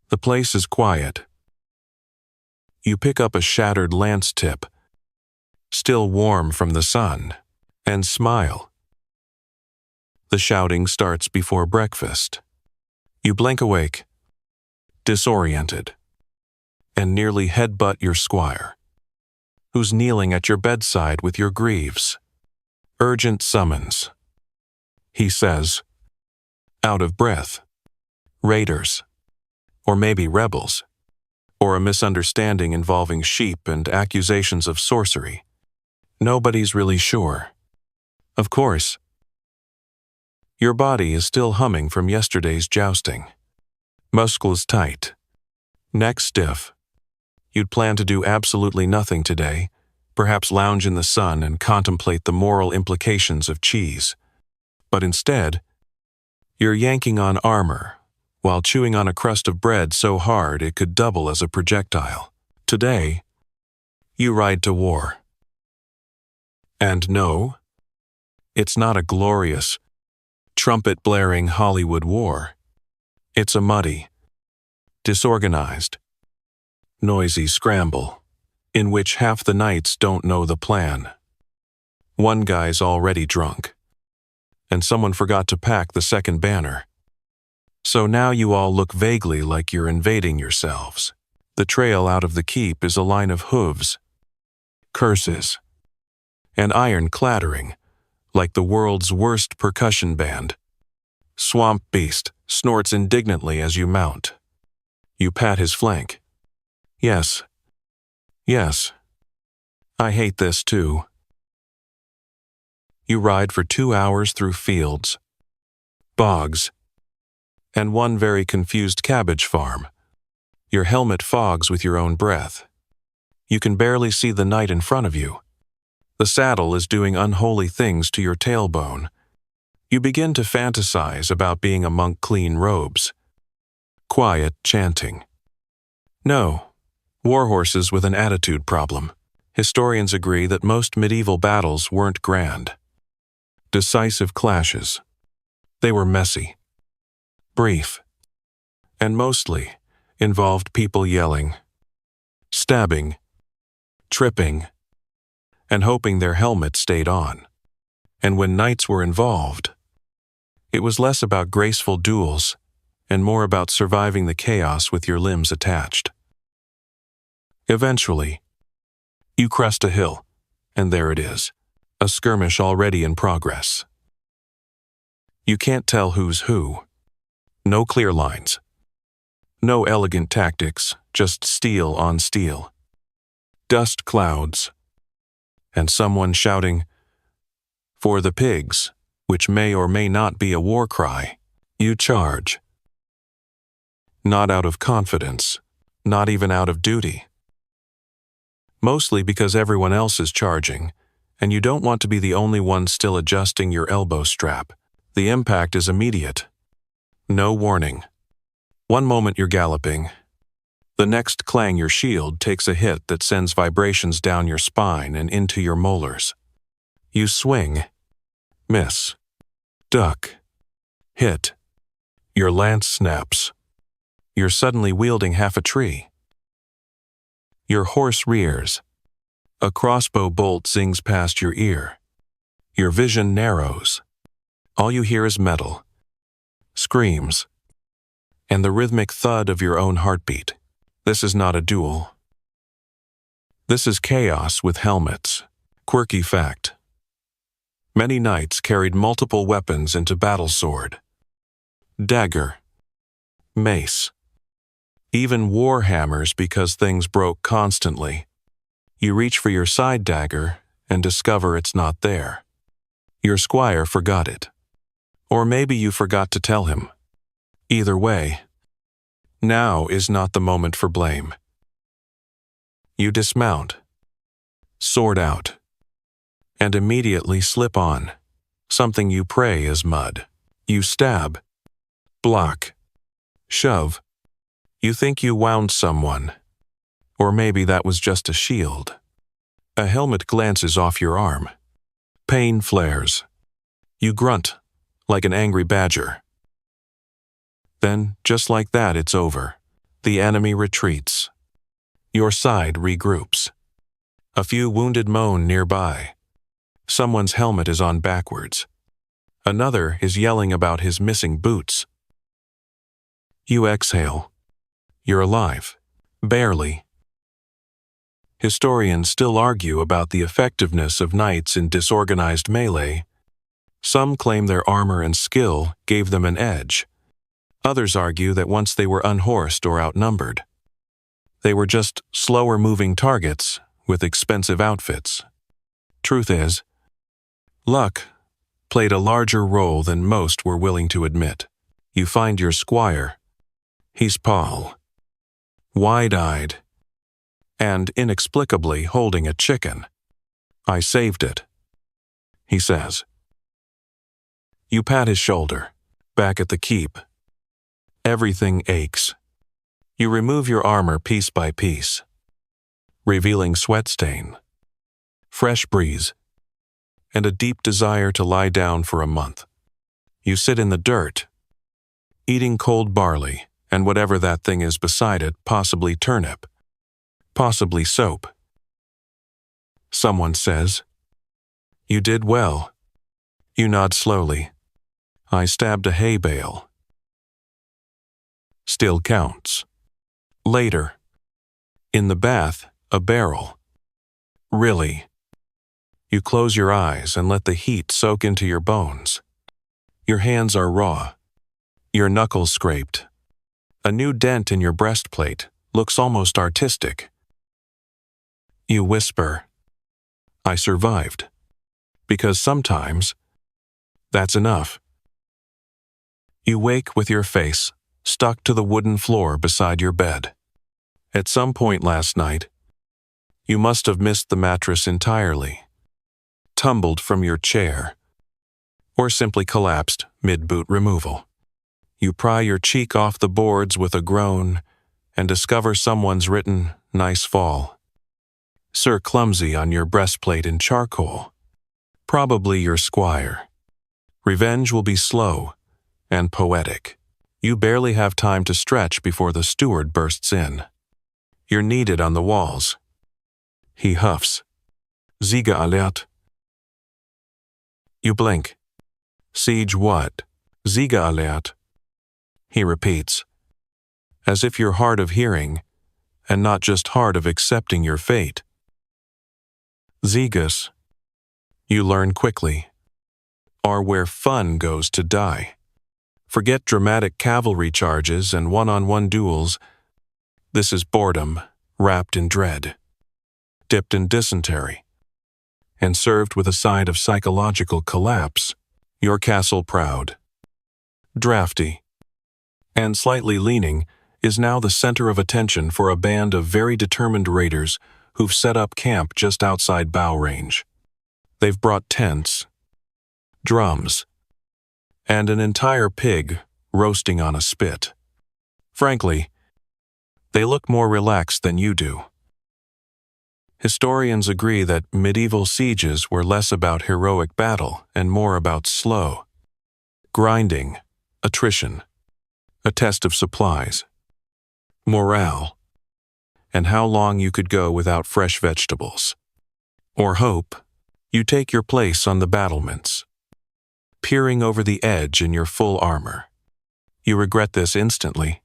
The place is quiet. You pick up a shattered lance tip, still warm from the sun, and smile. The shouting starts before breakfast. You blink awake, disoriented, and nearly headbutt your squire, who's kneeling at your bedside with your greaves. Urgent summons. He says, out of breath. Raiders. Or maybe rebels. Or a misunderstanding involving sheep and accusations of sorcery. Nobody's really sure. Of course, your body is still humming from yesterday's jousting. Muscles tight. Neck stiff. You'd plan to do absolutely nothing today, perhaps lounge in the sun and contemplate the moral implications of cheese. But instead, You're yanking on armor, while chewing on a crust of bread so hard it could double as a projectile. Today, you ride to war. And no, it's not a glorious, trumpet-blaring Hollywood war. It's a muddy, disorganized, noisy scramble, in which half the knights don't know the plan. One guy's already drunk, and someone forgot to pack the second banner. So now you all look vaguely like you're invading yourselves. The trail out of the keep is a line of hooves, curses, and iron clattering, like the world's worst percussion band. Swamp Beast snorts indignantly as you mount. You pat his flank. Yes, yes, I hate this too. You ride for 2 hours through fields, bogs, and one very confused cabbage farm. Your helmet fogs with your own breath. You can barely see the night in front of you. The saddle is doing unholy things to your tailbone. You begin to fantasize about being among clean robes. Quiet chanting. No, warhorses with an attitude problem. Historians agree that most medieval battles weren't grand. Decisive clashes. They were messy, brief, and mostly involved people yelling, stabbing, tripping, and hoping their helmets stayed on. And when knights were involved, it was less about graceful duels and more about surviving the chaos with your limbs attached. Eventually, you crest a hill, and there it is, a skirmish already in progress. You can't tell who's who. No clear lines. No elegant tactics, just steel on steel. Dust clouds. And someone shouting, "For the pigs," which may or may not be a war cry. You charge. Not out of confidence, not even out of duty. Mostly because everyone else is charging, and you don't want to be the only one still adjusting your elbow strap. The impact is immediate. No warning. One moment you're galloping. The next clang your shield takes a hit that sends vibrations down your spine and into your molars. You swing, miss, duck, hit. Your lance snaps. You're suddenly wielding half a tree. Your horse rears. A crossbow bolt zings past your ear. Your vision narrows. All you hear is metal, screams, and the rhythmic thud of your own heartbeat. This is not a duel. This is chaos with helmets. Quirky fact. Many knights carried multiple weapons into battle: sword, dagger, mace, even war hammers because things broke constantly. You reach for your side dagger and discover it's not there. Your squire forgot it. Or maybe you forgot to tell him. Either way, now is not the moment for blame. You dismount, sword out, and immediately slip on something you pray is mud. You stab, block, shove. You think you wound someone, or maybe that was just a shield. A helmet glances off your arm. Pain flares. You grunt like an angry badger. Then, just like that, it's over. The enemy retreats. Your side regroups. A few wounded moan nearby. Someone's helmet is on backwards. Another is yelling about his missing boots. You exhale. You're alive. Barely. Historians still argue about the effectiveness of knights in disorganized melee. Some claim their armor and skill gave them an edge. Others argue that once they were unhorsed or outnumbered, they were just slower-moving targets with expensive outfits. Truth is, luck played a larger role than most were willing to admit. You find your squire. He's Paul, wide-eyed, and inexplicably holding a chicken. "I saved it," he says. You pat his shoulder. Back at the keep, everything aches. You remove your armor piece by piece, revealing sweat stain, fresh breeze, and a deep desire to lie down for a month. You sit in the dirt, eating cold barley and whatever that thing is beside it, possibly turnip, possibly soap. Someone says, "You did well." You nod slowly. "I stabbed a hay bale." Still counts. Later. In the bath, a barrel. Really. You close your eyes and let the heat soak into your bones. Your hands are raw. Your knuckles scraped. A new dent in your breastplate looks almost artistic. You whisper, "I survived." Because sometimes, that's enough. You wake with your face stuck to the wooden floor beside your bed. At some point last night, you must have missed the mattress entirely, tumbled from your chair, or simply collapsed mid-boot removal. You pry your cheek off the boards with a groan and discover someone's written, "Nice fall." Sir Clumsy on your breastplate in charcoal. Probably your squire. Revenge will be slow and poetic. You barely have time to stretch before the steward bursts in. You're needed on the walls. He huffs. "Siege alert." You blink. "Siege what?" "Siege alert." He repeats, as if you're hard of hearing, and not just hard of accepting your fate. Sieges, you learn quickly, are where fun goes to die. Forget dramatic cavalry charges and one-on-one duels. This is boredom, wrapped in dread, dipped in dysentery, and served with a side of psychological collapse. Your castle proud, drafty, and slightly leaning, is now the center of attention for a band of very determined raiders who've set up camp just outside bow range. They've brought tents, drums, and an entire pig roasting on a spit. Frankly, they look more relaxed than you do. Historians agree that medieval sieges were less about heroic battle and more about slow, grinding, attrition, a test of supplies, morale, and how long you could go without fresh vegetables. Or hope you take your place on the battlements, peering over the edge in your full armor. You regret this instantly,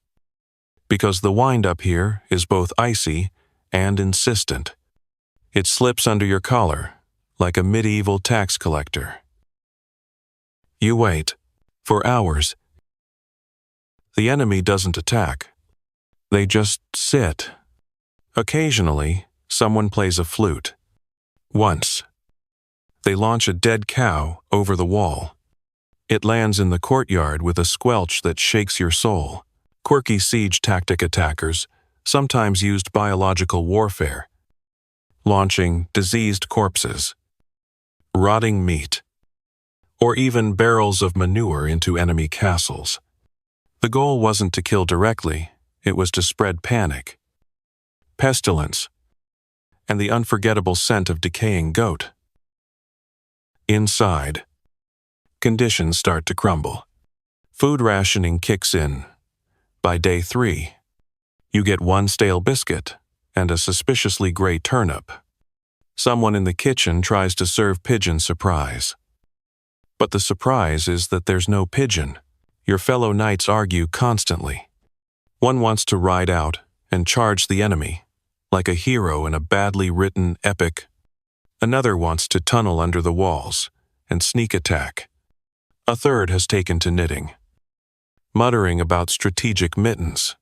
because the wind-up here is both icy and insistent. It slips under your collar, like a medieval tax collector. You wait, for hours. The enemy doesn't attack. They just sit. Occasionally, someone plays a flute. Once, they launch a dead cow over the wall. It lands in the courtyard with a squelch that shakes your soul. Quirky siege tactic attackers sometimes used biological warfare, launching diseased corpses, rotting meat, or even barrels of manure into enemy castles. The goal wasn't to kill directly, it was to spread panic, pestilence, and the unforgettable scent of decaying goat. Inside, conditions start to crumble. Food rationing kicks in. By day 3, you get one stale biscuit and a suspiciously gray turnip. Someone in the kitchen tries to serve pigeon surprise. But the surprise is that there's no pigeon. Your fellow knights argue constantly. One wants to ride out and charge the enemy, like a hero in a badly written epic. Another wants to tunnel under the walls and sneak attack. A third has taken to knitting, muttering about strategic mittens.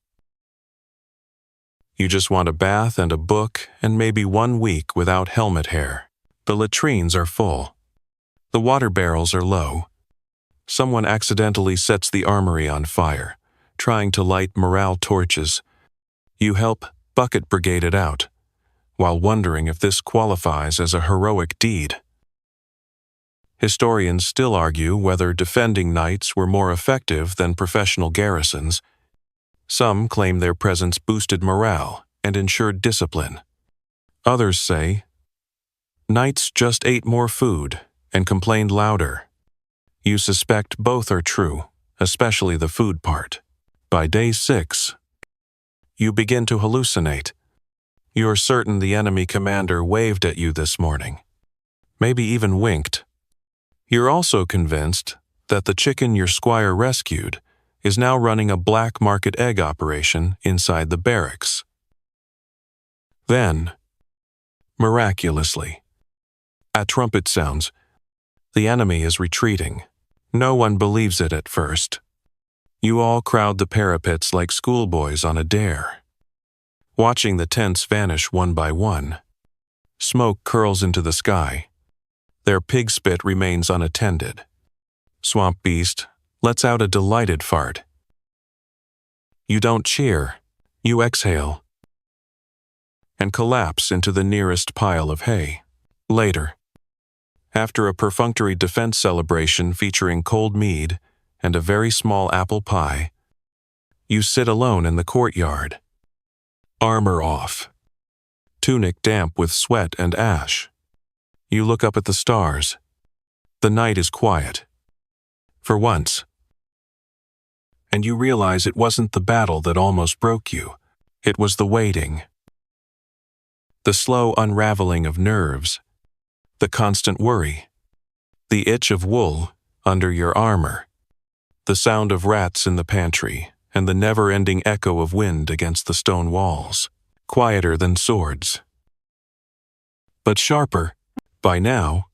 You just want a bath and a book and maybe 1 week without helmet hair. The latrines are full. The water barrels are low. Someone accidentally sets the armory on fire, trying to light morale torches. You help bucket brigade it out, while wondering if this qualifies as a heroic deed. Historians still argue whether defending knights were more effective than professional garrisons. Some claim their presence boosted morale and ensured discipline. Others say knights just ate more food and complained louder. You suspect both are true, especially the food part. By day 6, you begin to hallucinate. You're certain the enemy commander waved at you this morning, maybe even winked. You're also convinced that the chicken your squire rescued is now running a black market egg operation inside the barracks. Then, miraculously, at trumpet sounds, the enemy is retreating. No one believes it at first. You all crowd the parapets like schoolboys on a dare. Watching the tents vanish one by one, smoke curls into the sky. Their pig spit remains unattended. Swamp Beast lets out a delighted fart. You don't cheer, you exhale, and collapse into the nearest pile of hay. Later, after a perfunctory defense celebration featuring cold mead and a very small apple pie, you sit alone in the courtyard. Armor off, tunic damp with sweat and ash. You look up at the stars. The night is quiet. For once. And you realize it wasn't the battle that almost broke you. It was the waiting. The slow unraveling of nerves. The constant worry. The itch of wool under your armor. The sound of rats in the pantry and the never-ending echo of wind against the stone walls. Quieter than swords. But sharper. By now,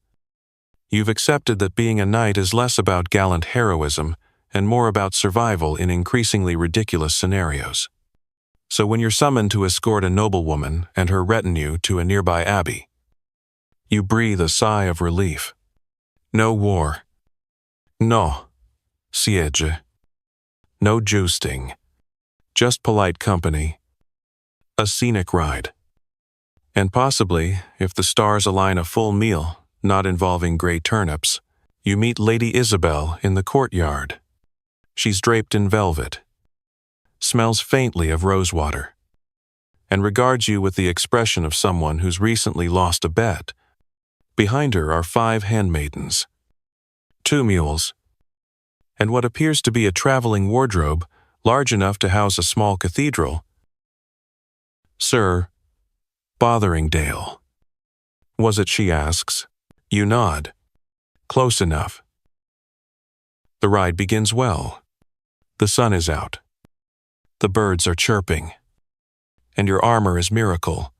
you've accepted that being a knight is less about gallant heroism and more about survival in increasingly ridiculous scenarios. So when you're summoned to escort a noblewoman and her retinue to a nearby abbey, you breathe a sigh of relief. No war. No siege. No jousting. Just polite company. A scenic ride. And possibly, if the stars align, a full meal, not involving grey turnips, you meet Lady Isabel in the courtyard. She's draped in velvet, smells faintly of rosewater, and regards you with the expression of someone who's recently lost a bet. Behind her are 5 handmaidens, 2 mules, and what appears to be a traveling wardrobe large enough to house a small cathedral. Sir Botheringdale. Was it, she asks. You nod. Close enough. The ride begins well. The sun is out. The birds are chirping. And your armor is miracle,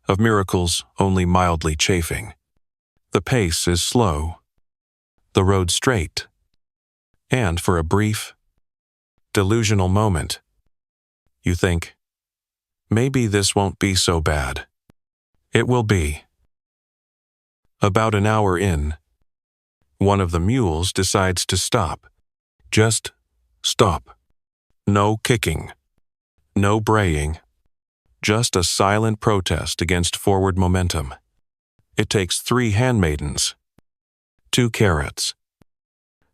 of miracles only mildly chafing. The pace is slow. The road straight. And for a brief, delusional moment, you think, maybe this won't be so bad. It will be. About an hour in, one of the mules decides to stop. Just stop. No kicking. No braying. Just a silent protest against forward momentum. It takes 3 handmaidens, 2 carrots,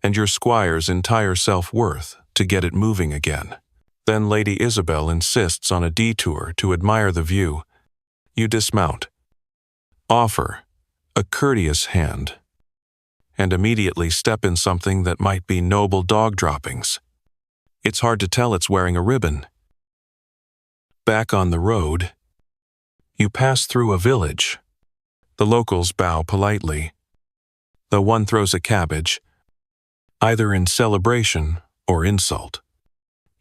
and your squire's entire self-worth to get it moving again. Then Lady Isabel insists on a detour to admire the view. You dismount, offer a courteous hand, and immediately step in something that might be noble dog droppings. It's hard to tell it's wearing a ribbon. Back on the road, you pass through a village. The locals bow politely, though one throws a cabbage, either in celebration or insult.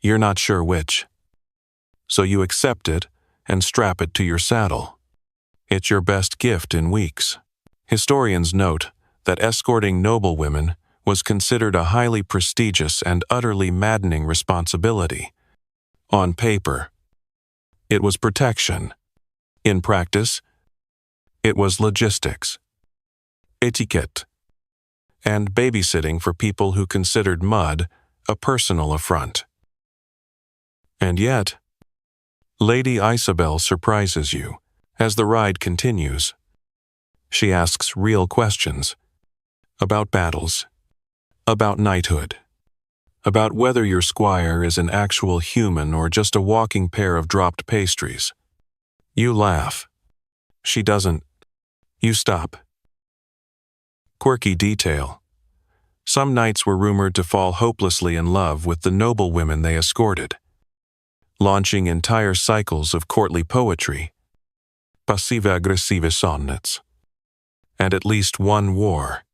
You're not sure which. So you accept it and strap it to your saddle. It's your best gift in weeks. Historians note that escorting noblewomen was considered a highly prestigious and utterly maddening responsibility. On paper, it was protection. In practice, it was logistics, etiquette, and babysitting for people who considered mud a personal affront. And yet, Lady Isabel surprises you as the ride continues. She asks real questions. about battles, about knighthood, about whether your squire is an actual human or just a walking pair of dropped pastries. You laugh. She doesn't. You stop. Quirky detail. Some knights were rumored to fall hopelessly in love with the noble women they escorted, launching entire cycles of courtly poetry, passive-aggressive sonnets, and at least one war.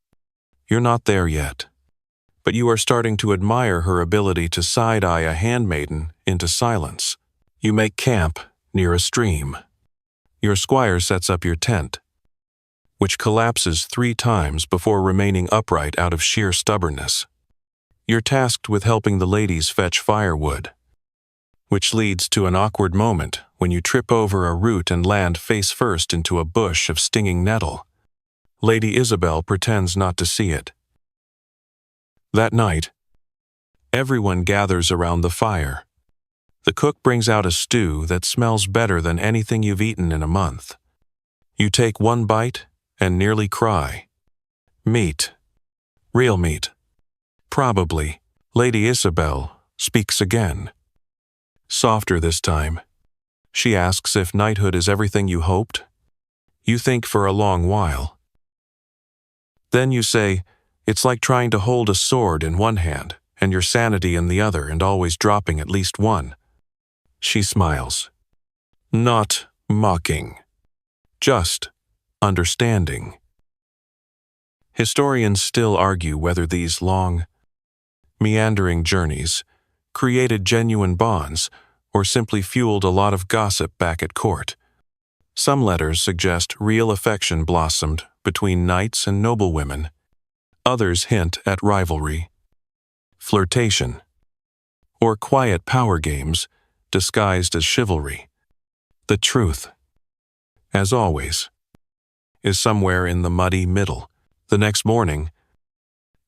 You're not there yet, but you are starting to admire her ability to side-eye a handmaiden into silence. You make camp near a stream. Your squire sets up your tent, which collapses 3 times before remaining upright out of sheer stubbornness. You're tasked with helping the ladies fetch firewood, which leads to an awkward moment when you trip over a root and land face first into a bush of stinging nettle. Lady Isabel pretends not to see it. That night, everyone gathers around the fire. The cook brings out a stew that smells better than anything you've eaten in a month. You take one bite and nearly cry. Meat. Real meat. Probably. Lady Isabel speaks again. Softer this time. She asks if knighthood is everything you hoped. You think for a long while. Then you say, it's like trying to hold a sword in one hand and your sanity in the other and always dropping at least one. She smiles. Not mocking. Just understanding. Historians still argue whether these long, meandering journeys created genuine bonds or simply fueled a lot of gossip back at court. Some letters suggest real affection blossomed between knights and noblewomen. Others hint at rivalry, flirtation, or quiet power games disguised as chivalry. The truth, as always, is somewhere in the muddy middle. The next morning,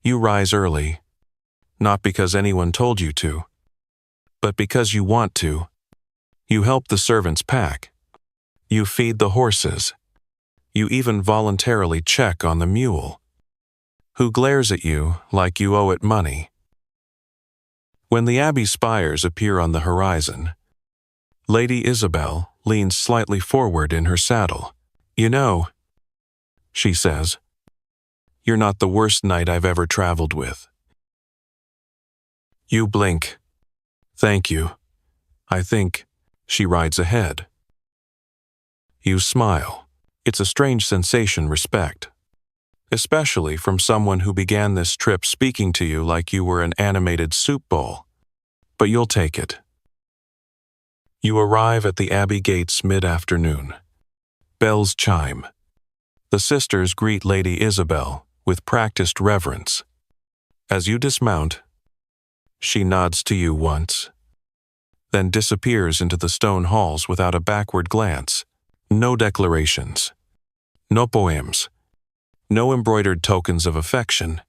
you rise early, not because anyone told you to, but because you want to. You help the servants pack. You feed the horses. You even voluntarily check on the mule, who glares at you like you owe it money. When the abbey spires appear on the horizon, Lady Isabel leans slightly forward in her saddle. You know, she says, you're not the worst knight I've ever traveled with. You blink. Thank you. I think. She rides ahead. You smile. It's a strange sensation, respect. Especially from someone who began this trip speaking to you like you were an animated soup bowl. But you'll take it. You arrive at the abbey gates mid-afternoon. Bells chime. The sisters greet Lady Isabel with practiced reverence. As you dismount, she nods to you once, then disappears into the stone halls without a backward glance. No declarations. No poems. No embroidered tokens of affection.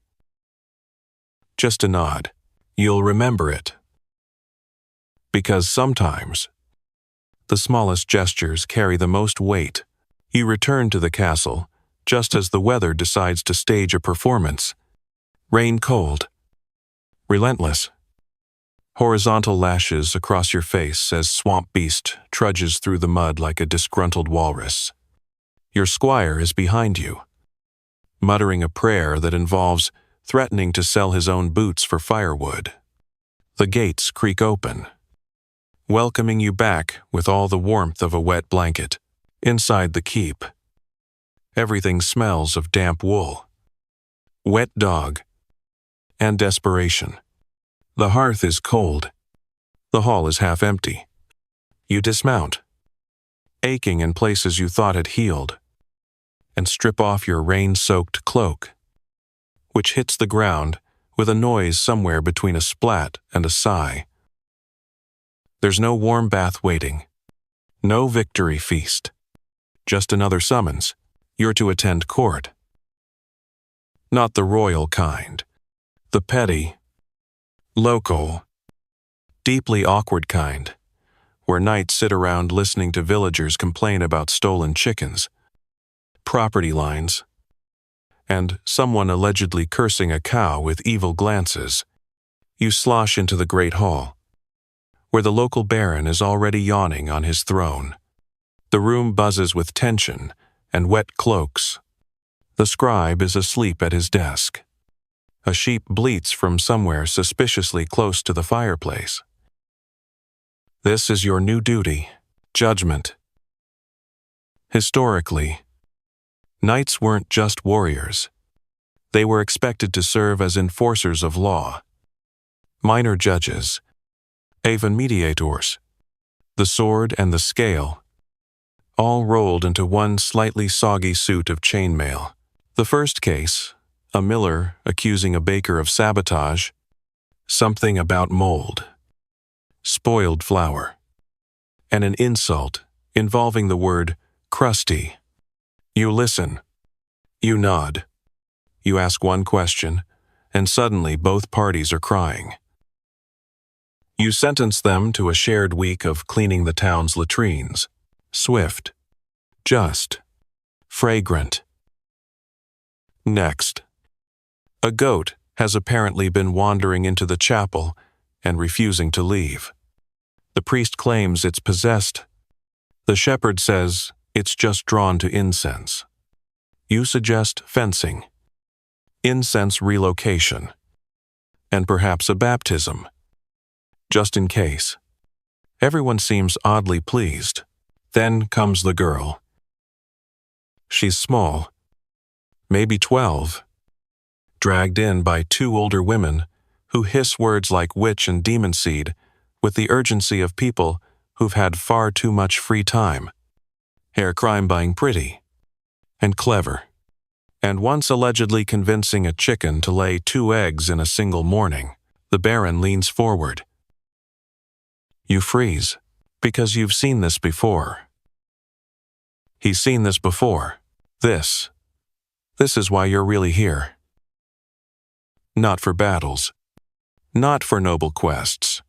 Just a nod. You'll remember it. Because sometimes, the smallest gestures carry the most weight. You return to the castle, just as the weather decides to stage a performance. Rain cold. Relentless. Horizontal lashes across your face as Swamp Beast trudges through the mud like a disgruntled walrus. Your squire is behind you, muttering a prayer that involves threatening to sell his own boots for firewood. The gates creak open, welcoming you back with all the warmth of a wet blanket. Inside the keep, everything smells of damp wool, wet dog, and desperation. The hearth is cold. The hall is half empty. You dismount, aching in places you thought had healed, and strip off your rain-soaked cloak, which hits the ground with a noise somewhere between a splat and a sigh. There's no warm bath waiting, no victory feast, just another summons. You're to attend court. Not the royal kind, the petty, local, deeply awkward kind, where knights sit around listening to villagers complain about stolen chickens, property lines, and someone allegedly cursing a cow with evil glances. You slosh into the great hall, where the local baron is already yawning on his throne. The room buzzes with tension and wet cloaks. The scribe is asleep at his desk. A sheep bleats from somewhere suspiciously close to the fireplace. This is your new duty, judgment. Historically, knights weren't just warriors. They were expected to serve as enforcers of law. Minor judges, even mediators, the sword and the scale, all rolled into one slightly soggy suit of chainmail. The first case, a miller accusing a baker of sabotage, something about mold, spoiled flour, and an insult involving the word crusty. You listen. You nod. You ask one question, and suddenly both parties are crying. You sentence them to a shared week of cleaning the town's latrines. Swift, just, fragrant. Next, a goat has apparently been wandering into the chapel and refusing to leave. The priest claims it's possessed. The shepherd says it's just drawn to incense. You suggest fencing, incense relocation, and perhaps a baptism, just in case. Everyone seems oddly pleased. Then comes the girl. She's small, maybe 12, dragged in by two older women who hiss words like witch and demon seed with the urgency of people who've had far too much free time. Hair crime buying pretty and clever, and once allegedly convincing a chicken to lay 2 eggs in a single morning. The baron leans forward. You freeze, because you've seen this before. He's seen this before. This is why you're really here. Not for battles, not for noble quests,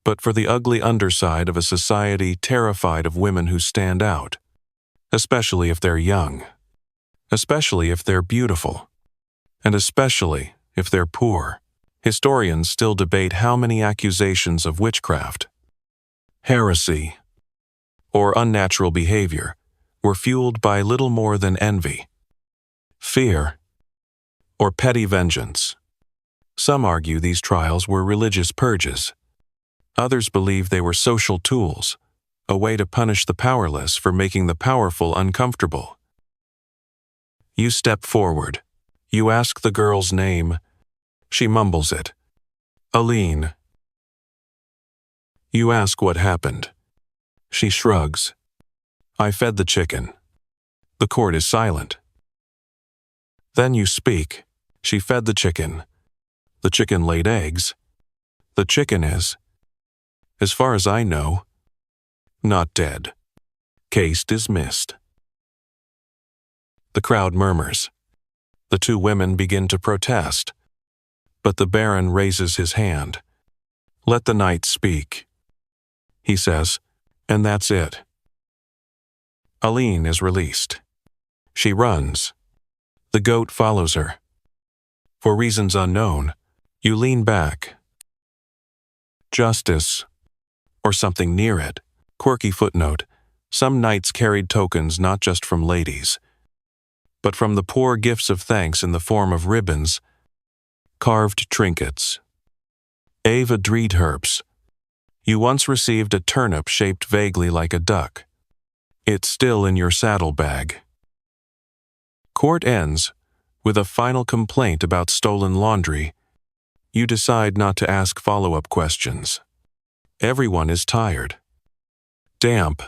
but for the ugly underside of a society terrified of women who stand out, especially if they're young, especially if they're beautiful, and especially if they're poor. Historians still debate how many accusations of witchcraft, heresy, or unnatural behavior were fueled by little more than envy, fear, or petty vengeance. Some argue these trials were religious purges. Others believe they were social tools, a way to punish the powerless for making the powerful uncomfortable. You step forward. You ask the girl's name. She mumbles it. Aline. You ask what happened. She shrugs. I fed the chicken. The court is silent. Then you speak. She fed the chicken. The chicken laid eggs. The chicken is, as far as I know, not dead. Case dismissed. The crowd murmurs. The two women begin to protest, but the baron raises his hand. Let the knight speak, he says, and that's it. Aline is released. She runs. The goat follows her. For reasons unknown, you lean back. Justice, or something near it. Quirky footnote: some knights carried tokens not just from ladies, but from the poor gifts of thanks in the form of ribbons, carved trinkets. Ava Dreedherps. You once received a turnip shaped vaguely like a duck. It's still in your saddlebag. Court ends with a final complaint about stolen laundry. You decide not to ask follow-up questions. Everyone is tired, damp,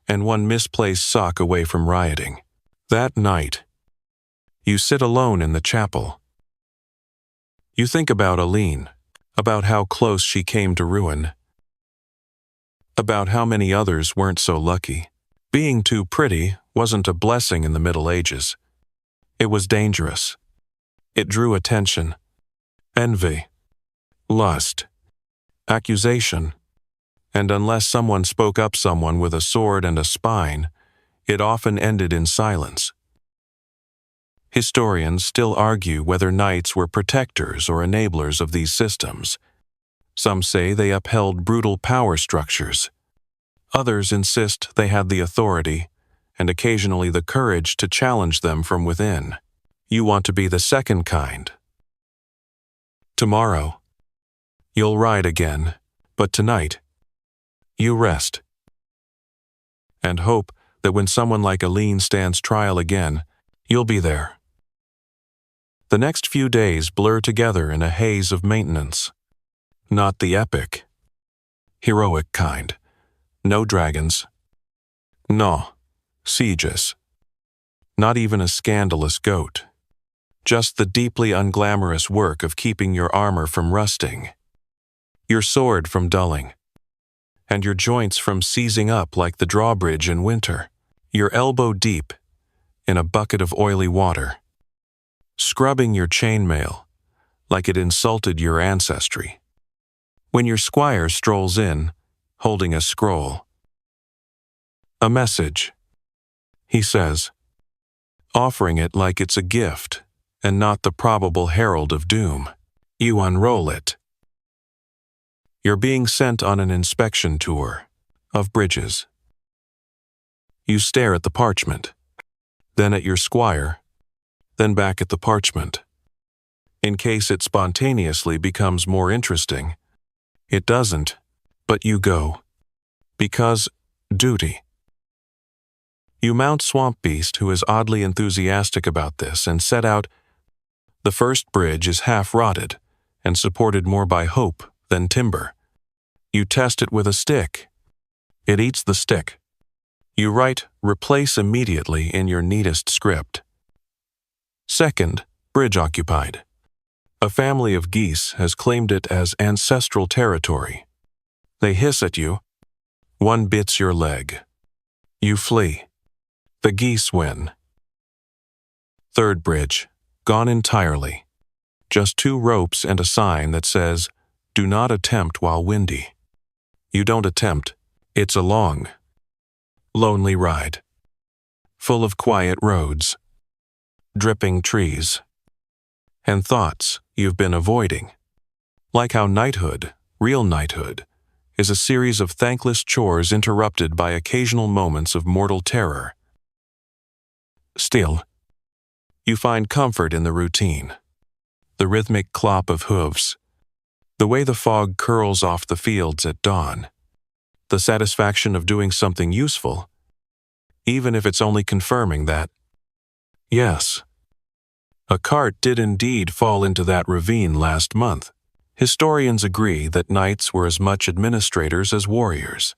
and one misplaced sock away from rioting. That night, you sit alone in the chapel. You think about Aline, about how close she came to ruin, about how many others weren't so lucky. Being too pretty wasn't a blessing in the Middle Ages. It was dangerous. It drew attention, envy, lust, accusation, and unless someone spoke up, someone with a sword and a spine, it often ended in silence. Historians still argue whether knights were protectors or enablers of these systems. Some say they upheld brutal power structures. Others insist they had the authority and occasionally the courage to challenge them from within. You want to be the second kind. Tomorrow, you'll ride again, but tonight, you rest. And hope that when someone like Aline stands trial again, you'll be there. The next few days blur together in a haze of maintenance. Not the epic, heroic kind. No dragons. No sieges. Not even a scandalous goat. Just the deeply unglamorous work of keeping your armor from rusting, your sword from dulling, and your joints from seizing up like the drawbridge in winter. You're elbow deep in a bucket of oily water, scrubbing your chainmail like it insulted your ancestry. When your squire strolls in, holding a scroll. A message, he says, offering it like it's a gift and not the probable herald of doom. You unroll it. You're being sent on an inspection tour of bridges. You stare at the parchment, then at your squire, then back at the parchment. In case it spontaneously becomes more interesting. It doesn't, but you go. Because duty. You mount Swamp Beast, who is oddly enthusiastic about this, and set out. The first bridge is half rotted and supported more by hope than timber. You test it with a stick. It eats the stick. You write replace immediately in your neatest script. Second, bridge occupied. A family of geese has claimed it as ancestral territory. They hiss at you. One bits your leg. You flee. The geese win. Third bridge, gone entirely. Just 2 ropes and a sign that says, "Do not attempt while windy." You don't attempt. It's a long, lonely ride. Full of quiet roads, dripping trees, and thoughts you've been avoiding. Like how knighthood, real knighthood, is a series of thankless chores interrupted by occasional moments of mortal terror. Still, you find comfort in the routine. The rhythmic clop of hooves, the way the fog curls off the fields at dawn, the satisfaction of doing something useful, even if it's only confirming that, yes, a cart did indeed fall into that ravine last month. Historians agree that knights were as much administrators as warriors.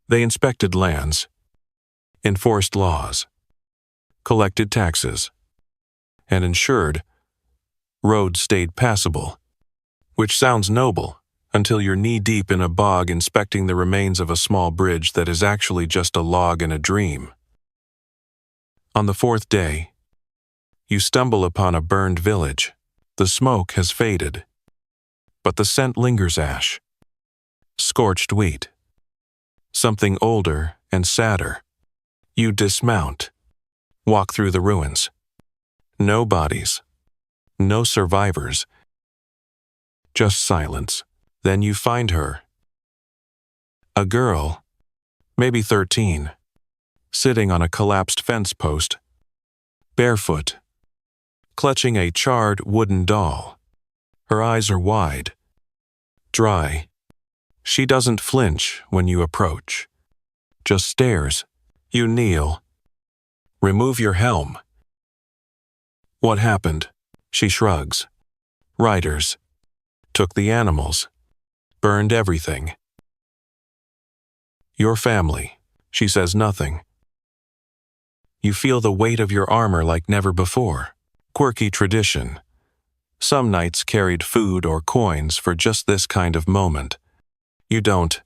They inspected lands, enforced laws, collected taxes, and ensured roads stayed passable, which sounds noble until you're knee-deep in a bog inspecting the remains of a small bridge that is actually just a log in a dream. On the 4th day, you stumble upon a burned village. The smoke has faded, but the scent lingers. Ash, scorched wheat, something older and sadder. You dismount, walk through the ruins. No bodies, no survivors, just silence. Then you find her. A girl, maybe 13, sitting on a collapsed fence post, barefoot, clutching a charred wooden doll. Her eyes are wide, dry. She doesn't flinch when you approach, just stares. You kneel. Remove your helm. What happened? She shrugs. Riders. Took the animals. Burned everything. Your family. She says nothing. You feel the weight of your armor like never before. Quirky tradition. Some knights carried food or coins for just this kind of moment. You don't.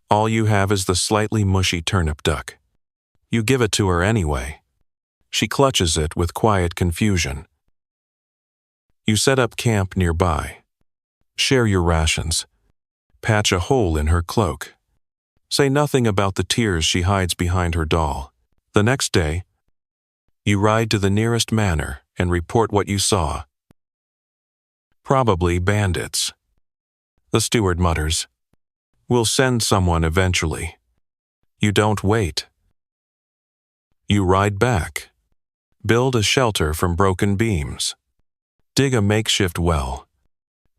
All you have is the slightly mushy turnip duck. You give it to her anyway. She clutches it with quiet confusion. You set up camp nearby. Share your rations. Patch a hole in her cloak. Say nothing about the tears she hides behind her doll. The next day, you ride to the nearest manor and report what you saw. Probably bandits. The steward mutters. We'll send someone eventually. You don't wait. You ride back. Build a shelter from broken beams. Dig a makeshift well.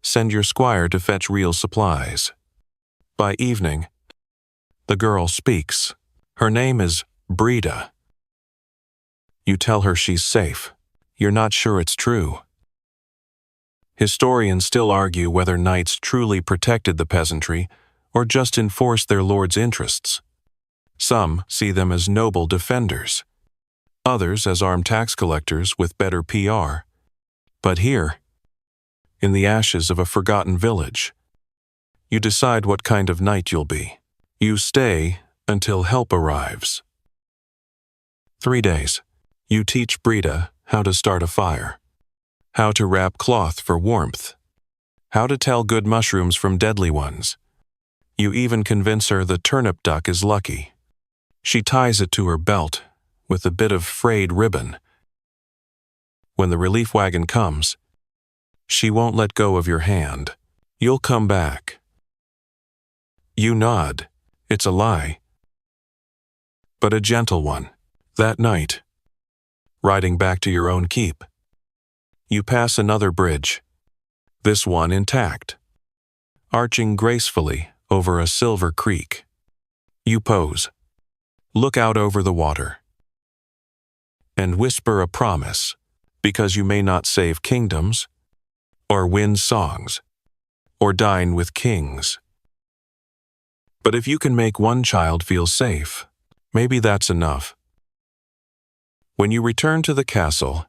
Send your squire to fetch real supplies. By evening, the girl speaks. Her name is Breda. You tell her she's safe. You're not sure it's true. Historians still argue whether knights truly protected the peasantry or just enforced their lord's interests. Some see them as noble defenders, others as armed tax collectors with better PR. But here, in the ashes of a forgotten village, you decide what kind of knight you'll be. You stay until help arrives. 3 days. You teach Breda how to start a fire, how to wrap cloth for warmth, how to tell good mushrooms from deadly ones. You even convince her the turnip duck is lucky. She ties it to her belt with a bit of frayed ribbon. When the relief wagon comes, she won't let go of your hand. You'll come back. You nod. It's a lie, but a gentle one. That night, riding back to your own keep, you pass another bridge, this one intact, arching gracefully over a silver creek. You pose, look out over the water, and whisper a promise, because you may not save kingdoms, or win songs, or dine with kings. But if you can make one child feel safe, maybe that's enough. When you return to the castle,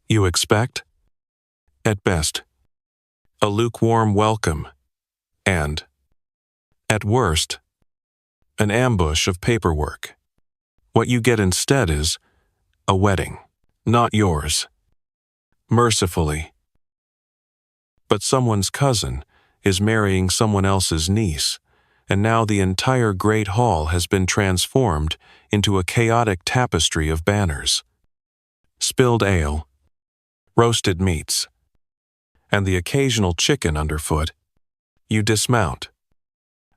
you expect, at best, a lukewarm welcome, and, at worst, an ambush of paperwork. What you get instead is a wedding, not yours, mercifully. But someone's cousin is marrying someone else's niece, and now the entire great hall has been transformed into a chaotic tapestry of banners. Spilled ale, roasted meats, and the occasional chicken underfoot. You dismount,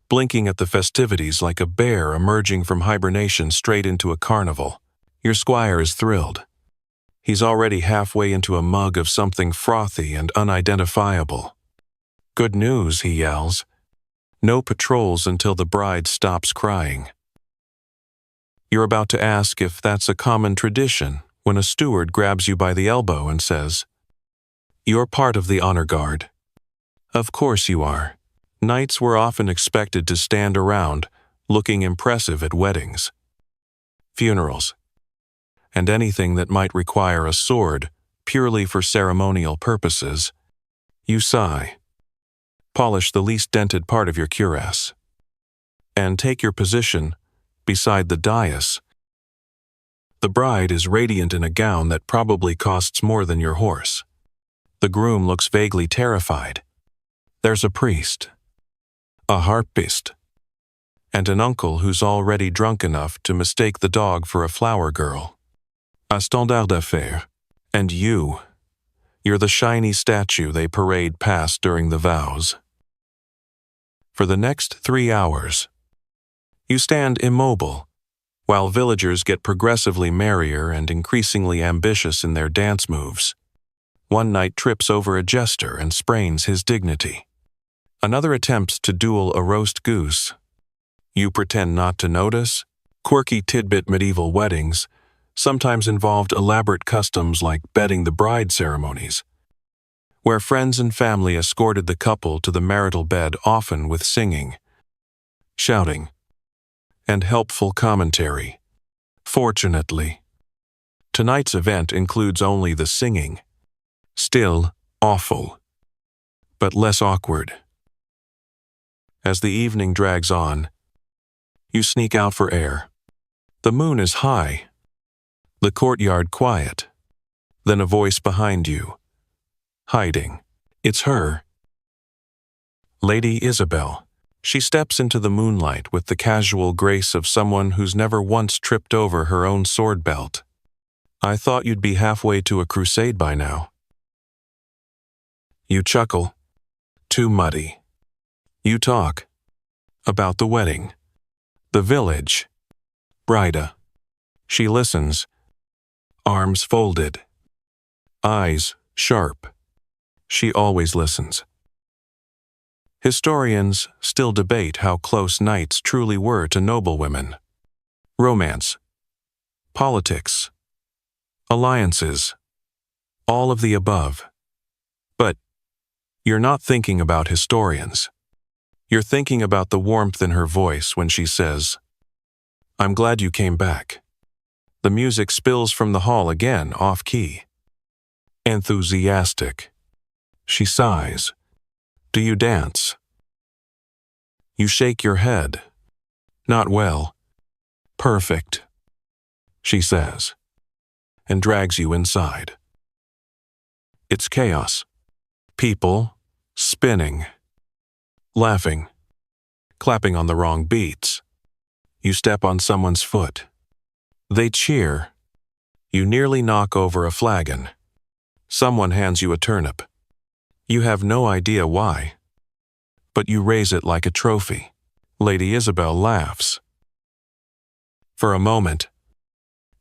blinking at the festivities like a bear emerging from hibernation straight into a carnival. Your squire is thrilled. He's already halfway into a mug of something frothy and unidentifiable. Good news, he yells. No patrols until the bride stops crying. You're about to ask if that's a common tradition when a steward grabs you by the elbow and says, "You're part of the honor guard." Of course you are. Knights were often expected to stand around, looking impressive at weddings, funerals, and anything that might require a sword purely for ceremonial purposes. You sigh, polish the least dented part of your cuirass, and take your position beside the dais. The bride is radiant in a gown that probably costs more than your horse. The groom looks vaguely terrified. There's a priest, a harpist, and an uncle who's already drunk enough to mistake the dog for a flower girl. A standard d'affaires. And you're the shiny statue they parade past during the vows. For the next 3 hours, you stand immobile, while villagers get progressively merrier and increasingly ambitious in their dance moves. One knight trips over a jester and sprains his dignity. Another attempts to duel a roast goose. You pretend not to notice. Quirky tidbit medieval weddings sometimes involved elaborate customs like bedding the bride ceremonies, where friends and family escorted the couple to the marital bed, often with singing, shouting, and helpful commentary. Fortunately, tonight's event includes only the singing. Still awful, but less awkward. As the evening drags on, you sneak out for air. The moon is high, the courtyard quiet, then a voice behind you, hiding. It's her. Lady Isabel. She steps into the moonlight with the casual grace of someone who's never once tripped over her own sword belt. I thought you'd be halfway to a crusade by now. You chuckle. Too muddy. You talk. About the wedding. The village. Brida. She listens. Arms folded. Eyes sharp. She always listens. Historians still debate how close knights truly were to noblewomen. Romance. Politics. Alliances. All of the above. But you're not thinking about historians. You're thinking about the warmth in her voice when she says, "I'm glad you came back." The music spills from the hall again, off-key. Enthusiastic. She sighs. Do you dance? You shake your head. Not well. Perfect, she says, and drags you inside. It's chaos. People spinning, laughing, clapping on the wrong beats. You step on someone's foot. They cheer. You nearly knock over a flagon. Someone hands you a turnip. You have no idea why, but you raise it like a trophy. Lady Isabel laughs. For a moment,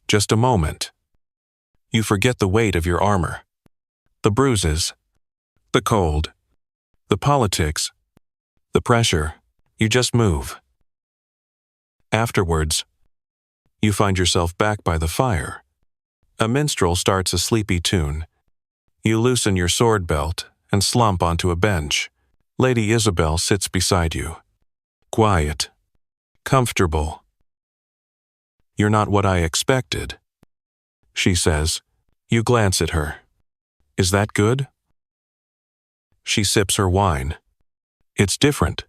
just a moment, you forget the weight of your armor, the bruises, the cold, the politics, the pressure. You just move. Afterwards, you find yourself back by the fire. A minstrel starts a sleepy tune. You loosen your sword belt and slump onto a bench. Lady Isabel sits beside you. Quiet. Comfortable. You're not what I expected, she says. You glance at her. Is that good? She sips her wine. It's different.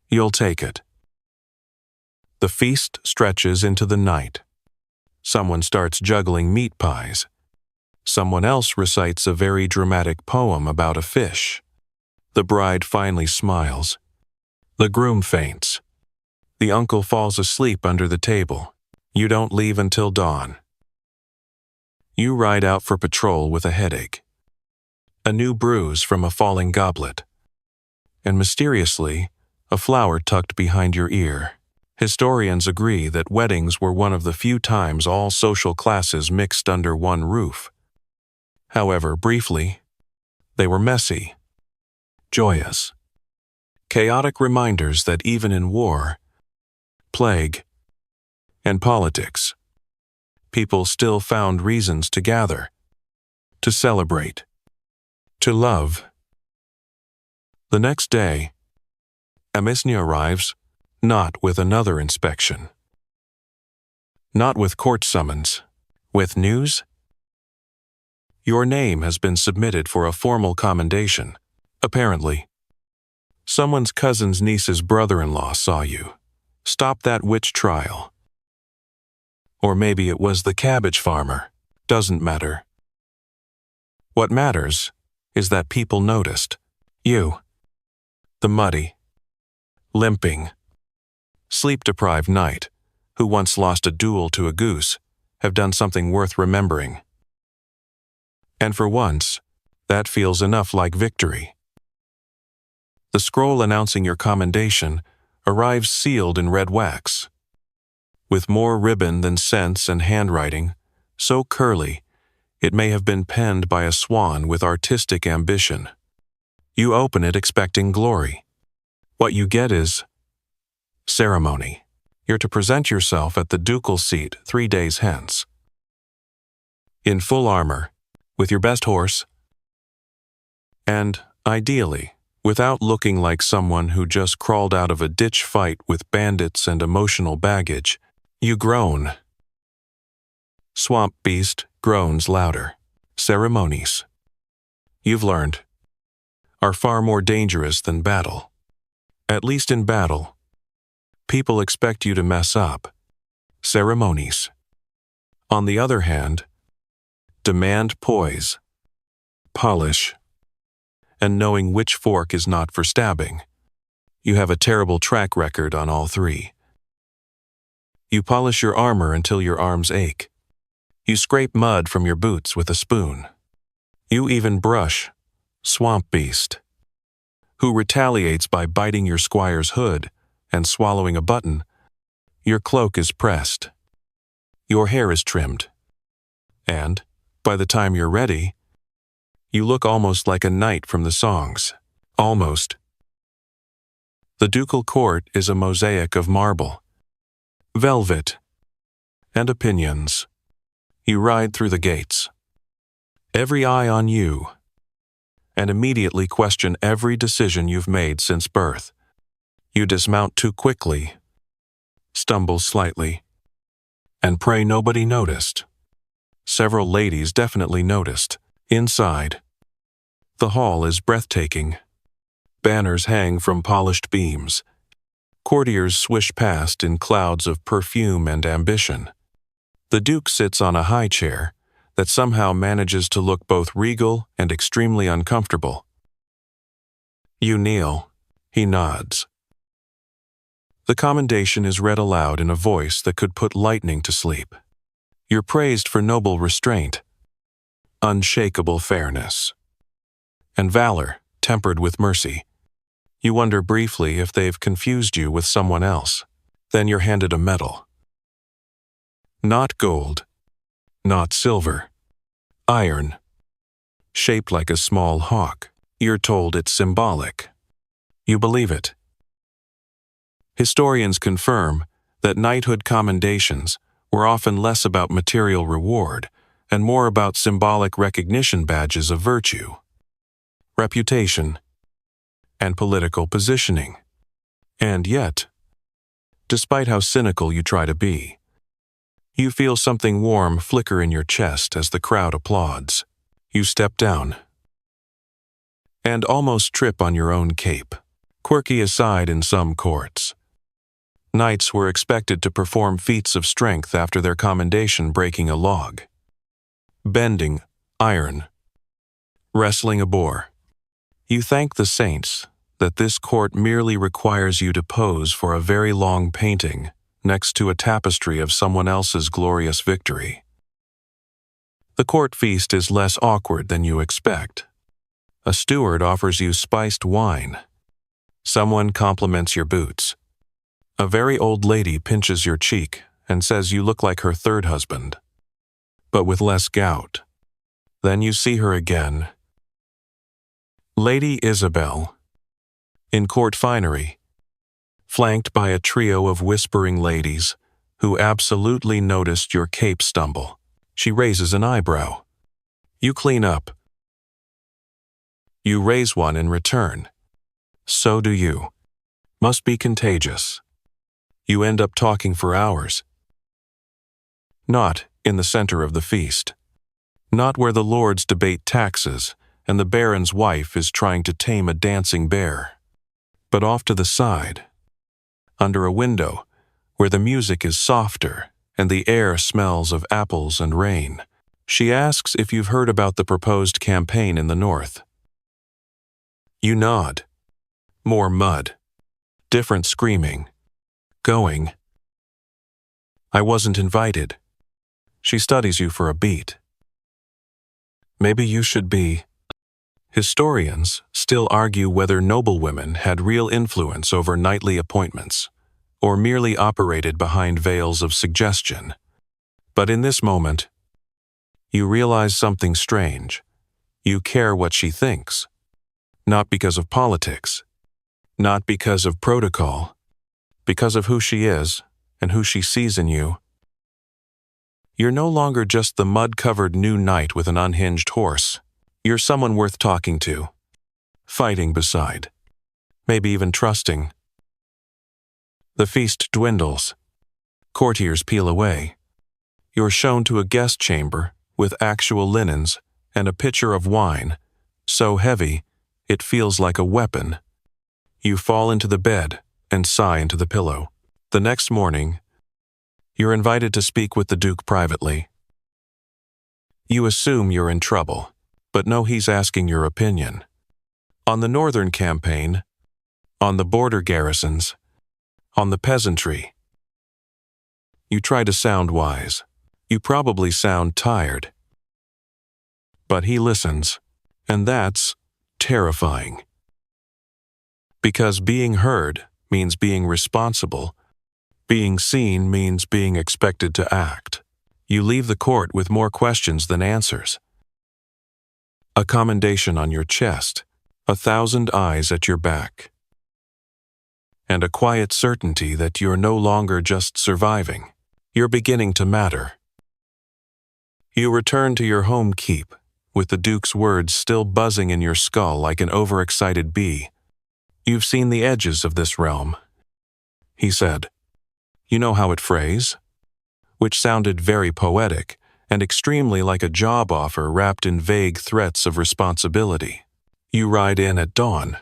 You'll take it. The feast stretches into the night. Someone starts juggling meat pies. Someone else recites a very dramatic poem about a fish. The bride finally smiles. The groom faints. The uncle falls asleep under the table. You don't leave until dawn. You ride out for patrol with a headache. A new bruise from a falling goblet. And mysteriously, a flower tucked behind your ear. Historians agree that weddings were one of the few times all social classes mixed under one roof. However, briefly, they were messy, joyous, chaotic reminders that even in war, plague, and politics, people still found reasons to gather, to celebrate, to love. The next day, Amisnia arrives, not with another inspection, not with court summons, with news. Your name has been submitted for a formal commendation. Apparently, someone's cousin's niece's brother-in-law saw you. Stop that witch trial. Or maybe it was the cabbage farmer. Doesn't matter. What matters is that people noticed. You, the muddy, limping, sleep-deprived knight who once lost a duel to a goose, have done something worth remembering. And for once, that feels enough like victory. The scroll announcing your commendation arrives sealed in red wax, with more ribbon than sense and handwriting, so curly it may have been penned by a swan with artistic ambition. You open it expecting glory. What you get is ceremony. You're to present yourself at the ducal seat 3 days hence. In full armor, with your best horse, and, ideally, without looking like someone who just crawled out of a ditch fight with bandits and emotional baggage, you groan. Swamp Beast groans louder. Ceremonies, you've learned, are far more dangerous than battle. At least in battle, people expect you to mess up. Ceremonies, on the other hand, demand poise, polish, and knowing which fork is not for stabbing. You have a terrible track record on all three. You polish your armor until your arms ache. You scrape mud from your boots with a spoon. You even brush Swamp Beast, who retaliates by biting your squire's hood and swallowing a button. Your cloak is pressed. Your hair is trimmed. And, by the time you're ready, you look almost like a knight from the songs. Almost. The ducal court is a mosaic of marble, velvet, and opinions. You ride through the gates. Every eye on you, and immediately question every decision you've made since birth. You dismount too quickly, stumble slightly, and pray nobody noticed. Several ladies definitely noticed. Inside, the hall is breathtaking. Banners hang from polished beams. Courtiers swish past in clouds of perfume and ambition. The Duke sits on a high chair that somehow manages to look both regal and extremely uncomfortable. You kneel. He nods. The commendation is read aloud in a voice that could put lightning to sleep. You're praised for noble restraint, unshakable fairness, and valor tempered with mercy. You wonder briefly if they've confused you with someone else. Then you're handed a medal. Not gold, not silver, iron, shaped like a small hawk. You're told it's symbolic. You believe it. Historians confirm that knighthood commendations were often less about material reward and more about symbolic recognition badges of virtue, reputation, and political positioning. And yet, despite how cynical you try to be, you feel something warm flicker in your chest as the crowd applauds. You step down and almost trip on your own cape. Quirky aside in some courts, knights were expected to perform feats of strength after their commendation, breaking a log, bending iron, wrestling a boar. You thank the saints that this court merely requires you to pose for a very long painting next to a tapestry of someone else's glorious victory. The court feast is less awkward than you expect. A steward offers you spiced wine. Someone compliments your boots. A very old lady pinches your cheek and says you look like her third husband, but with less gout. Then you see her again. Lady Isabel, in court finery, flanked by a trio of whispering ladies who absolutely noticed your cape stumble. She raises an eyebrow. You clean up. You raise one in return. So do you. Must be contagious. You end up talking for hours. Not in the center of the feast. Not where the lords debate taxes and the baron's wife is trying to tame a dancing bear. But off to the side, under a window where the music is softer and the air smells of apples and rain. She asks if you've heard about the proposed campaign in the north. You nod. More mud. Different screaming. Going. I wasn't invited. She studies you for a beat. Maybe you should be. Historians still argue whether noblewomen had real influence over knightly appointments, or merely operated behind veils of suggestion. But in this moment, you realize something strange. You care what she thinks. Not because of politics, not because of protocol, because of who she is and who she sees in you. You're no longer just the mud-covered new knight with an unhinged horse. You're someone worth talking to, fighting beside, maybe even trusting. The feast dwindles. Courtiers peel away. You're shown to a guest chamber with actual linens and a pitcher of wine, so heavy it feels like a weapon. You fall into the bed and sigh into the pillow. The next morning, you're invited to speak with the Duke privately. You assume you're in trouble, but know he's asking your opinion. On the northern campaign, on the border garrisons, on the peasantry. You try to sound wise. You probably sound tired. But he listens, and that's terrifying. Because being heard means being responsible. Being seen means being expected to act. You leave the court with more questions than answers. A commendation on your chest, 1,000 eyes at your back, and a quiet certainty that you're no longer just surviving. You're beginning to matter. You return to your home keep, with the Duke's words still buzzing in your skull like an overexcited bee. You've seen the edges of this realm, he said. You know how it phrase? Which sounded very poetic and extremely like a job offer wrapped in vague threats of responsibility. You ride in at dawn.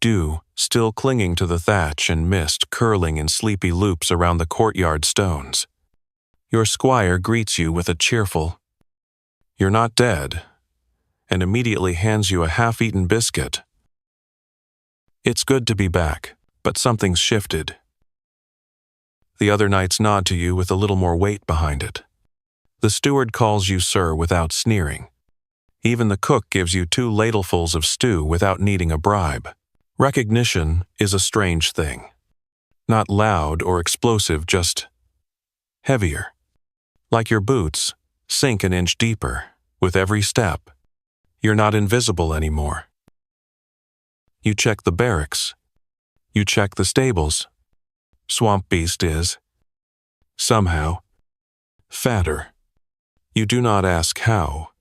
Dew still clinging to the thatch and mist curling in sleepy loops around the courtyard stones. Your squire greets you with a cheerful, "You're not dead," and immediately hands you a half-eaten biscuit. It's good to be back, but something's shifted. The other knights nod to you with a little more weight behind it. The steward calls you sir without sneering. Even the cook gives you 2 ladlefuls of stew without needing a bribe. Recognition is a strange thing. Not loud or explosive, just heavier. Like your boots, sink an inch deeper with every step. You're not invisible anymore. You check the barracks. You check the stables. Swamp Beast is, somehow, fatter. You do not ask how.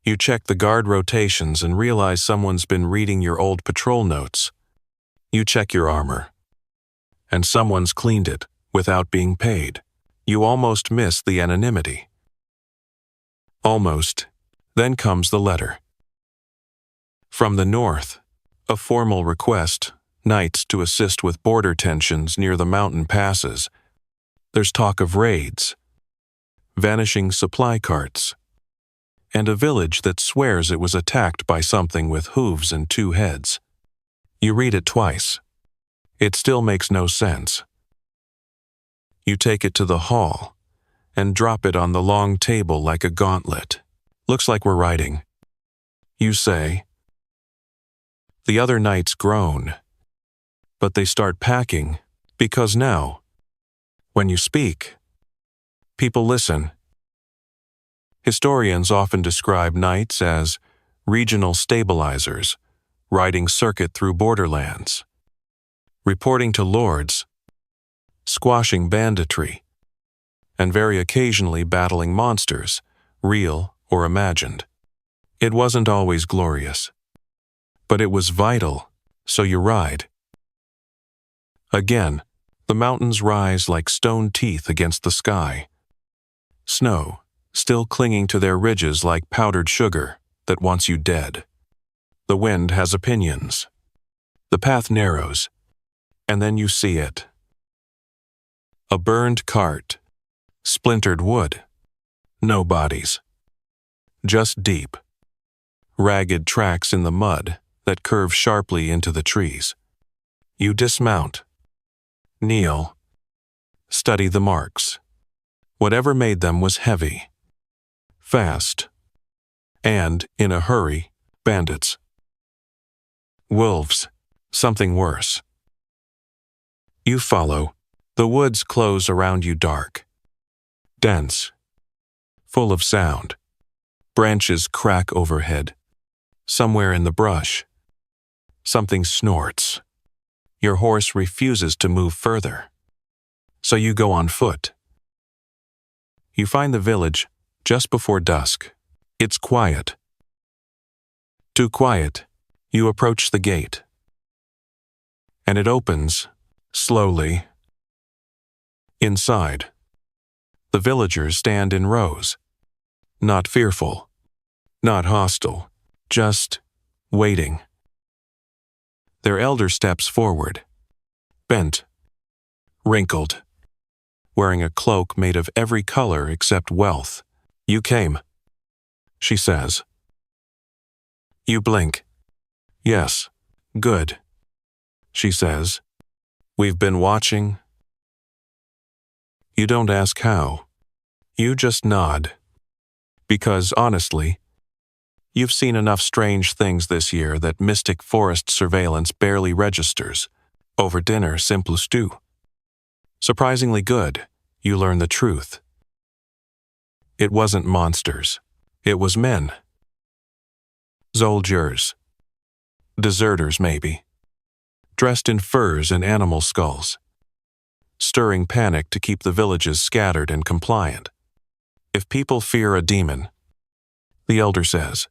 You check the guard rotations and realize someone's been reading your old patrol notes. You check your armor, and someone's cleaned it without being paid. You almost miss the anonymity. Almost. Then comes the letter. From the north, a formal request, knights to assist with border tensions near the mountain passes. There's talk of raids, vanishing supply carts, and a village that swears it was attacked by something with hooves and 2 heads. You read it twice. It still makes no sense. You take it to the hall and drop it on the long table like a gauntlet. Looks like we're writing. You say. The other knights groan, but they start packing, because now, when you speak, people listen. Historians often describe knights as regional stabilizers, riding circuit through borderlands, reporting to lords, squashing banditry, and very occasionally battling monsters, real or imagined. It wasn't always glorious, but it was vital, so you ride. Again, the mountains rise like stone teeth against the sky. Snow, still clinging to their ridges like powdered sugar that wants you dead. The wind has opinions. The path narrows, and then you see it. A burned cart, splintered wood, no bodies. Just deep, ragged tracks in the mud that curve sharply into the trees. You dismount, kneel, study the marks. Whatever made them was heavy, fast, and, in a hurry, bandits. Wolves, something worse. You follow. The woods close around you dark, dense, full of sound. Branches crack overhead. Somewhere in the brush, something snorts. Your horse refuses to move further, so you go on foot. You find the village just before dusk. It's quiet. Too quiet, you approach the gate. And it opens, slowly. Inside, the villagers stand in rows. Not fearful, not hostile, just waiting. Their elder steps forward, bent, wrinkled, wearing a cloak made of every color except wealth. You came, she says. You blink. Yes, good, she says. We've been watching. You don't ask how. You just nod. Because, honestly, you've seen enough strange things this year that mystic forest surveillance barely registers. Over dinner, simple stew. Surprisingly good, you learn the truth. It wasn't monsters. It was men. Soldiers. Deserters, maybe. Dressed in furs and animal skulls. Stirring panic to keep the villages scattered and compliant. If people fear a demon, the elder says,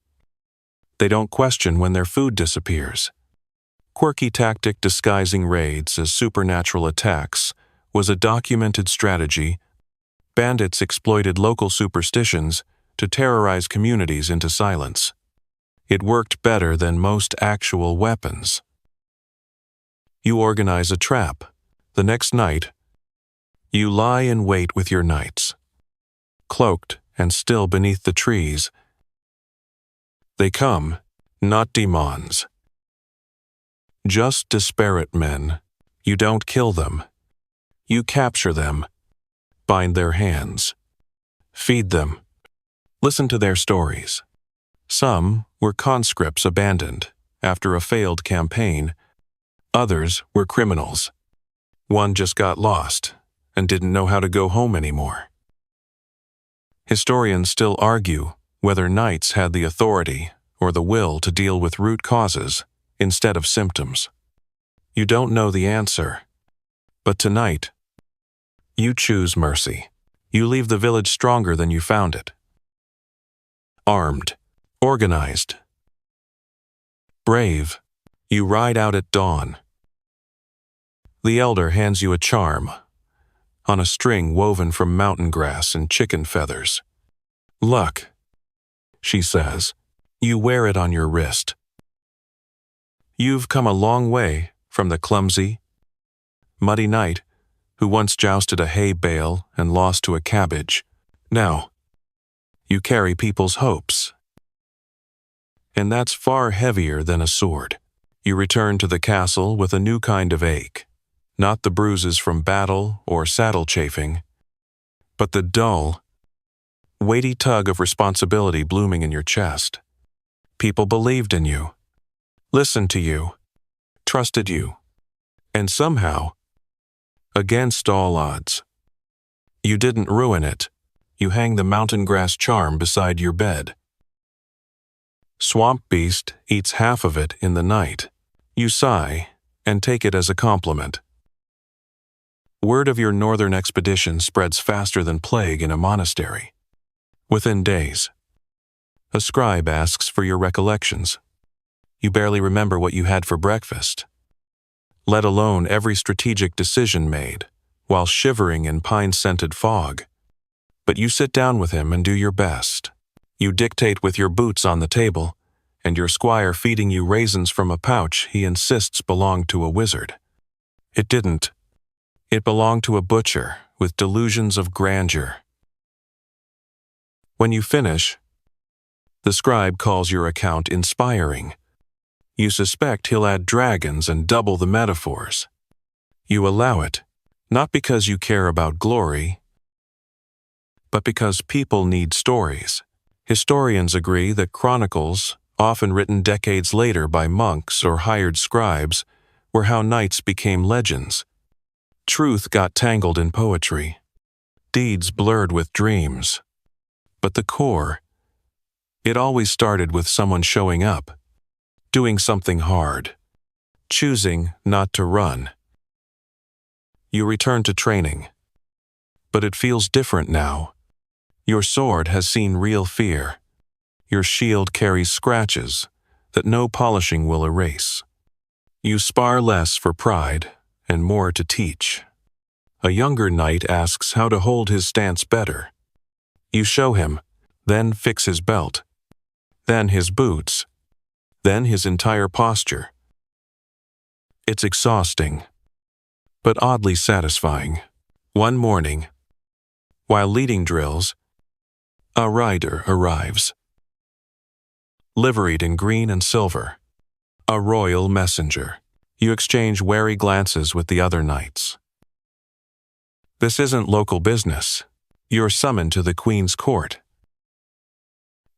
they don't question when their food disappears. Quirky tactic disguising raids as supernatural attacks was a documented strategy. Bandits exploited local superstitions to terrorize communities into silence. It worked better than most actual weapons. You organize a trap. The next night, you lie in wait with your knights. Cloaked and still beneath the trees. They come, not demons. Just disparate men. You don't kill them. You capture them. Bind their hands. Feed them. Listen to their stories. Some were conscripts abandoned after a failed campaign. Others were criminals. One just got lost and didn't know how to go home anymore. Historians still argue whether knights had the authority or the will to deal with root causes instead of symptoms. You don't know the answer, but tonight, you choose mercy. You leave the village stronger than you found it. Armed, organized, brave, you ride out at dawn. The elder hands you a charm on a string woven from mountain grass and chicken feathers. Luck, she says. You wear it on your wrist. You've come a long way from the clumsy, muddy knight who once jousted a hay bale and lost to a cabbage. Now, you carry people's hopes. And that's far heavier than a sword. You return to the castle with a new kind of ache. Not the bruises from battle or saddle chafing, but the dull, weighty tug of responsibility blooming in your chest. People believed in you, listened to you, trusted you, and somehow, against all odds, you didn't ruin it. You hang the mountain grass charm beside your bed. Swamp Beast eats half of it in the night. You sigh and take it as a compliment. Word of your northern expedition spreads faster than plague in a monastery. Within days, a scribe asks for your recollections. You barely remember what you had for breakfast, let alone every strategic decision made, while shivering in pine-scented fog. But you sit down with him and do your best. You dictate with your boots on the table, and your squire feeding you raisins from a pouch he insists belonged to a wizard. It didn't. It belonged to a butcher with delusions of grandeur. When you finish, the scribe calls your account inspiring. You suspect he'll add dragons and double the metaphors. You allow it, not because you care about glory, but because people need stories. Historians agree that chronicles, often written decades later by monks or hired scribes, were how knights became legends. Truth got tangled in poetry, deeds blurred with dreams. But the core, it always started with someone showing up, doing something hard, choosing not to run. You return to training, but it feels different now. Your sword has seen real fear. Your shield carries scratches that no polishing will erase. You spar less for pride and more to teach. A younger knight asks how to hold his stance better. You show him, then fix his belt, then his boots, then his entire posture. It's exhausting, but oddly satisfying. One morning, while leading drills, a rider arrives. Liveried in green and silver, a royal messenger. You exchange wary glances with the other knights. This isn't local business. You're summoned to the Queen's court.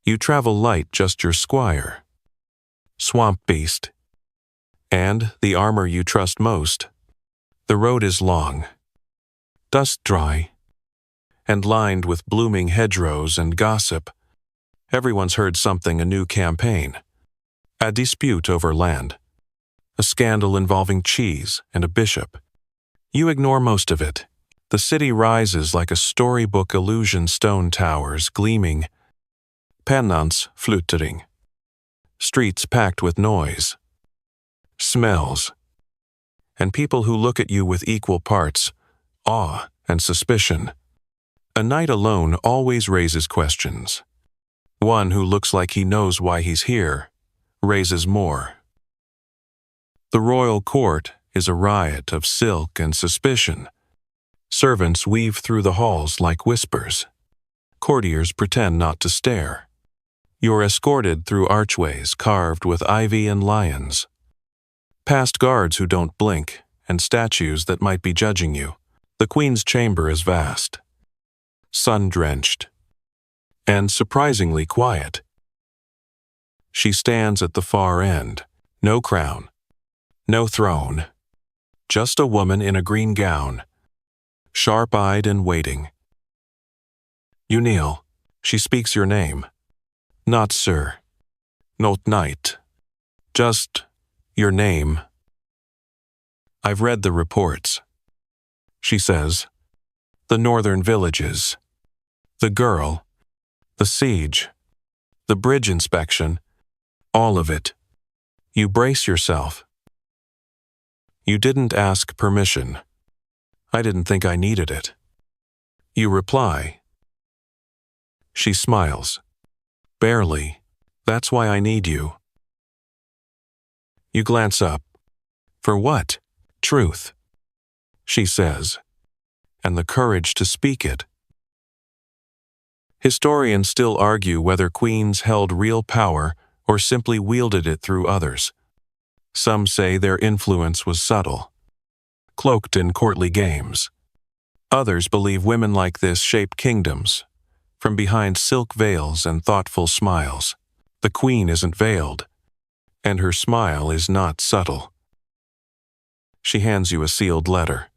You travel light, just your squire, swamp beast, and the armor you trust most. The road is long, dust dry, and lined with blooming hedgerows and gossip. Everyone's heard something, a new campaign, a dispute over land, a scandal involving cheese and a bishop. You ignore most of it. The city rises like a storybook illusion, stone towers gleaming, pennants fluttering, streets packed with noise, smells, and people who look at you with equal parts, awe and suspicion. A knight alone always raises questions. One who looks like he knows why he's here raises more. The royal court is a riot of silk and suspicion. Servants weave through the halls like whispers. Courtiers pretend not to stare. You're escorted through archways carved with ivy and lions, past guards who don't blink, and statues that might be judging you. The Queen's chamber is vast, sun-drenched, and surprisingly quiet. She stands at the far end. No crown, no throne, just a woman in a green gown, sharp-eyed and waiting. You kneel. She speaks your name. Not sir, not knight, just your name. I've read the reports, she says. The northern villages, the girl, the siege, the bridge inspection, all of it. You brace yourself. You didn't ask permission. I didn't think I needed it. You reply. She smiles. Barely. That's why I need you. You glance up. For what? Truth, she says, and the courage to speak it. Historians still argue whether queens held real power or simply wielded it through others. Some say their influence was subtle, cloaked in courtly games. Others believe women like this shape kingdoms, from behind silk veils and thoughtful smiles. The queen isn't veiled, and her smile is not subtle. She hands you a sealed letter.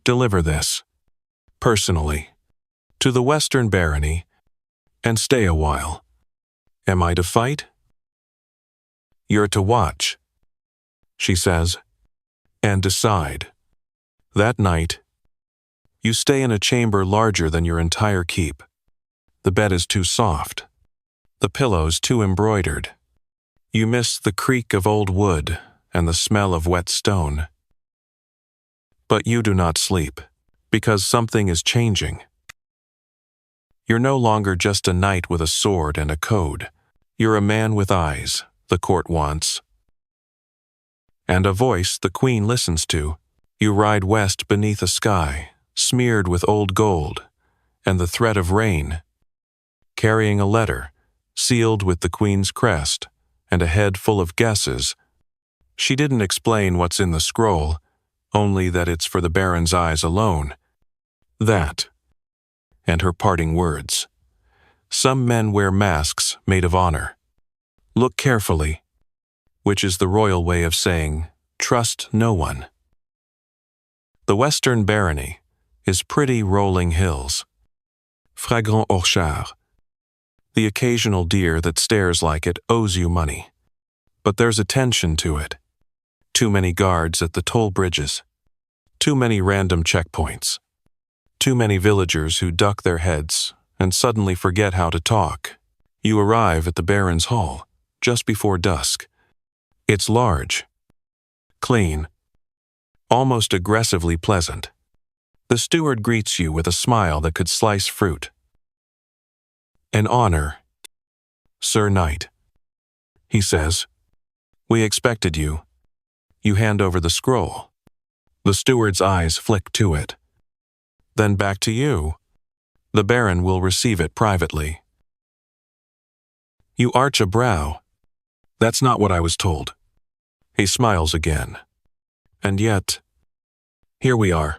Deliver this, personally, to the Western Barony, and stay a while. Am I to fight? You're to watch, she says, and decide. That night, you stay in a chamber larger than your entire keep. The bed is too soft, the pillows too embroidered. You miss the creak of old wood and the smell of wet stone. But you do not sleep, because something is changing. You're no longer just a knight with a sword and a code. You're a man with eyes, the court wants, and a voice the queen listens to. You ride west beneath a sky, smeared with old gold, and the threat of rain, carrying a letter, sealed with the queen's crest, and a head full of guesses. She didn't explain what's in the scroll, only that it's for the baron's eyes alone. That, and her parting words. Some men wear masks made of honor. Look carefully, which is the royal way of saying, trust no one. The Western Barony is pretty rolling hills. Fragrant orchard. The occasional deer that stares like it owes you money. But there's a tension to it. Too many guards at the toll bridges. Too many random checkpoints. Too many villagers who duck their heads and suddenly forget how to talk. You arrive at the Baron's Hall just before dusk. It's large, clean, almost aggressively pleasant. The steward greets you with a smile that could slice fruit. An honor, Sir Knight, he says. We expected you. You hand over the scroll. The steward's eyes flick to it. Then back to you. The Baron will receive it privately. You arch a brow. That's not what I was told. He smiles again. And yet, here we are.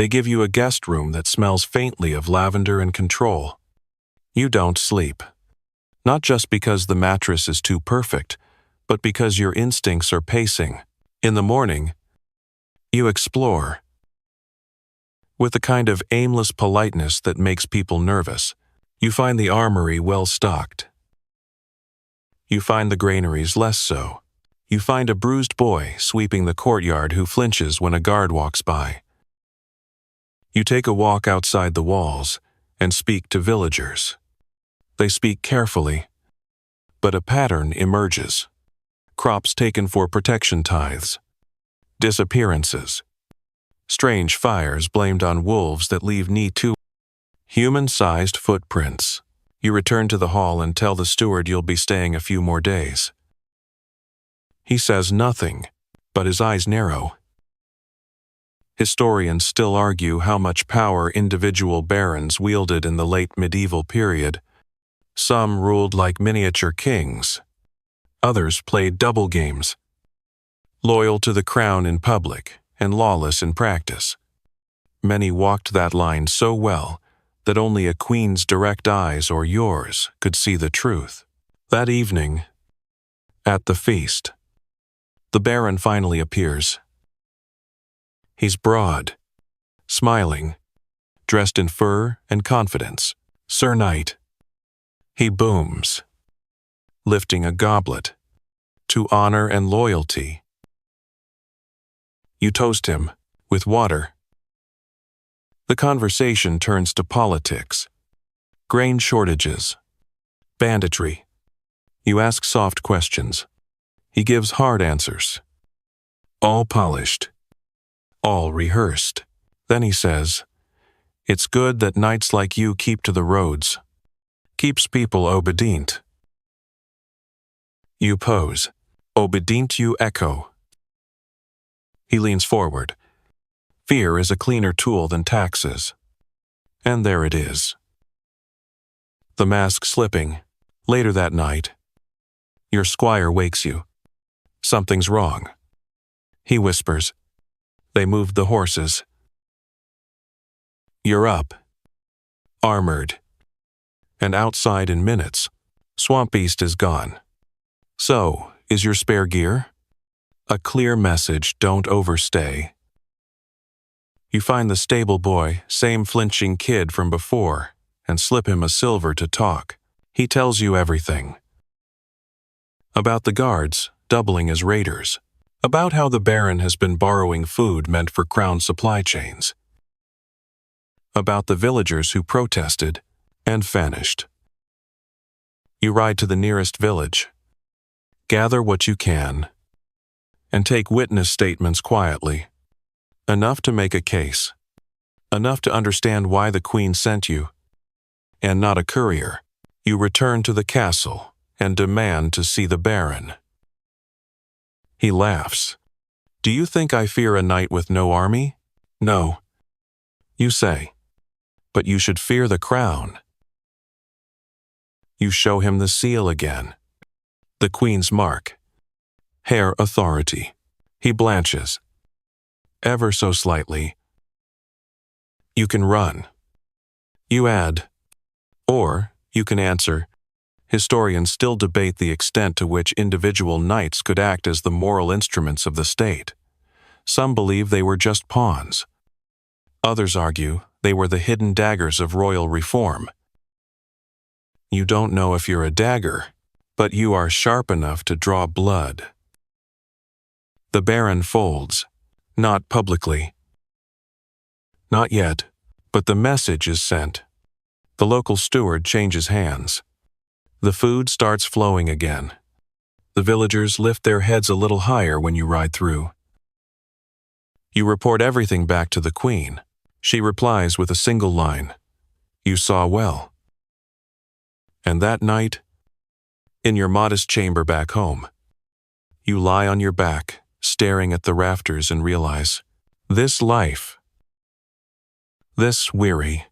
They give you a guest room that smells faintly of lavender and control. You don't sleep. Not just because the mattress is too perfect, but because your instincts are pacing. In the morning, you explore. With the kind of aimless politeness that makes people nervous, you find the armory well stocked. You find the granaries less so. You find a bruised boy sweeping the courtyard who flinches when a guard walks by. You take a walk outside the walls and speak to villagers. They speak carefully, but a pattern emerges. Crops taken for protection tithes. Disappearances. Strange fires blamed on wolves that leave too human-sized footprints. You return to the hall and tell the steward you'll be staying a few more days. He says nothing, but his eyes narrow. Historians still argue how much power individual barons wielded in the late medieval period. Some ruled like miniature kings. Others played double games, loyal to the crown in public and lawless in practice. Many walked that line so well that only a queen's direct eyes or yours could see the truth. That evening, at the feast, the baron finally appears. He's broad, smiling, dressed in fur and confidence. Sir Knight. He booms, lifting a goblet to honor and loyalty. You toast him with water. The conversation turns to politics, grain shortages, banditry. You ask soft questions. He gives hard answers, all polished, all rehearsed. Then he says, "It's good that knights like you keep to the roads. Keeps people obedient." You pose. Obedient you echo. He leans forward. Fear is a cleaner tool than taxes. And there it is. The mask slipping. Later that night, your squire wakes you. Something's wrong. He whispers. They moved the horses. You're up, armored, and outside in minutes. Swamp Beast is gone. So, is your spare gear? A clear message, don't overstay. You find the stable boy, same flinching kid from before, and slip him a silver to talk. He tells you everything. About the guards, doubling as raiders. About how the baron has been borrowing food meant for crown supply chains. About the villagers who protested and vanished. You ride to the nearest village. Gather what you can, and take witness statements quietly. Enough to make a case. Enough to understand why the queen sent you. And not a courier. You return to the castle and demand to see the baron. He laughs. Do you think I fear a knight with no army? No. You say. But you should fear the crown. You show him the seal again. The queen's mark. Hair authority. He blanches. Ever so slightly. You can run. You add. Or, you can answer. Historians still debate the extent to which individual knights could act as the moral instruments of the state. Some believe they were just pawns. Others argue they were the hidden daggers of royal reform. You don't know if you're a dagger, but you are sharp enough to draw blood. The baron folds, not publicly. Not yet, but the message is sent. The local steward changes hands. The food starts flowing again. The villagers lift their heads a little higher when you ride through. You report everything back to the queen. She replies with a single line. You saw well. And that night, in your modest chamber back home, you lie on your back, staring at the rafters and realize, this life, this weary,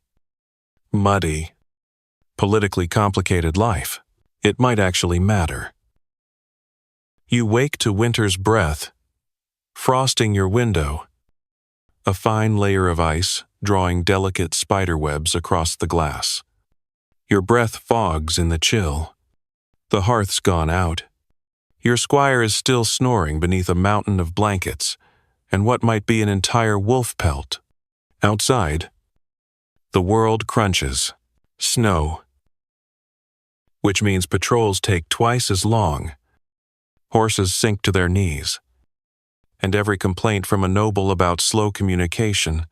muddy, politically complicated life, it might actually matter. You wake to winter's breath, frosting your window, a fine layer of ice drawing delicate spiderwebs across the glass. Your breath fogs in the chill. The hearth's gone out. Your squire is still snoring beneath a mountain of blankets and what might be an entire wolf pelt. Outside, the world crunches. Snow. Which means patrols take twice as long. Horses sink to their knees. And every complaint from a noble about slow communication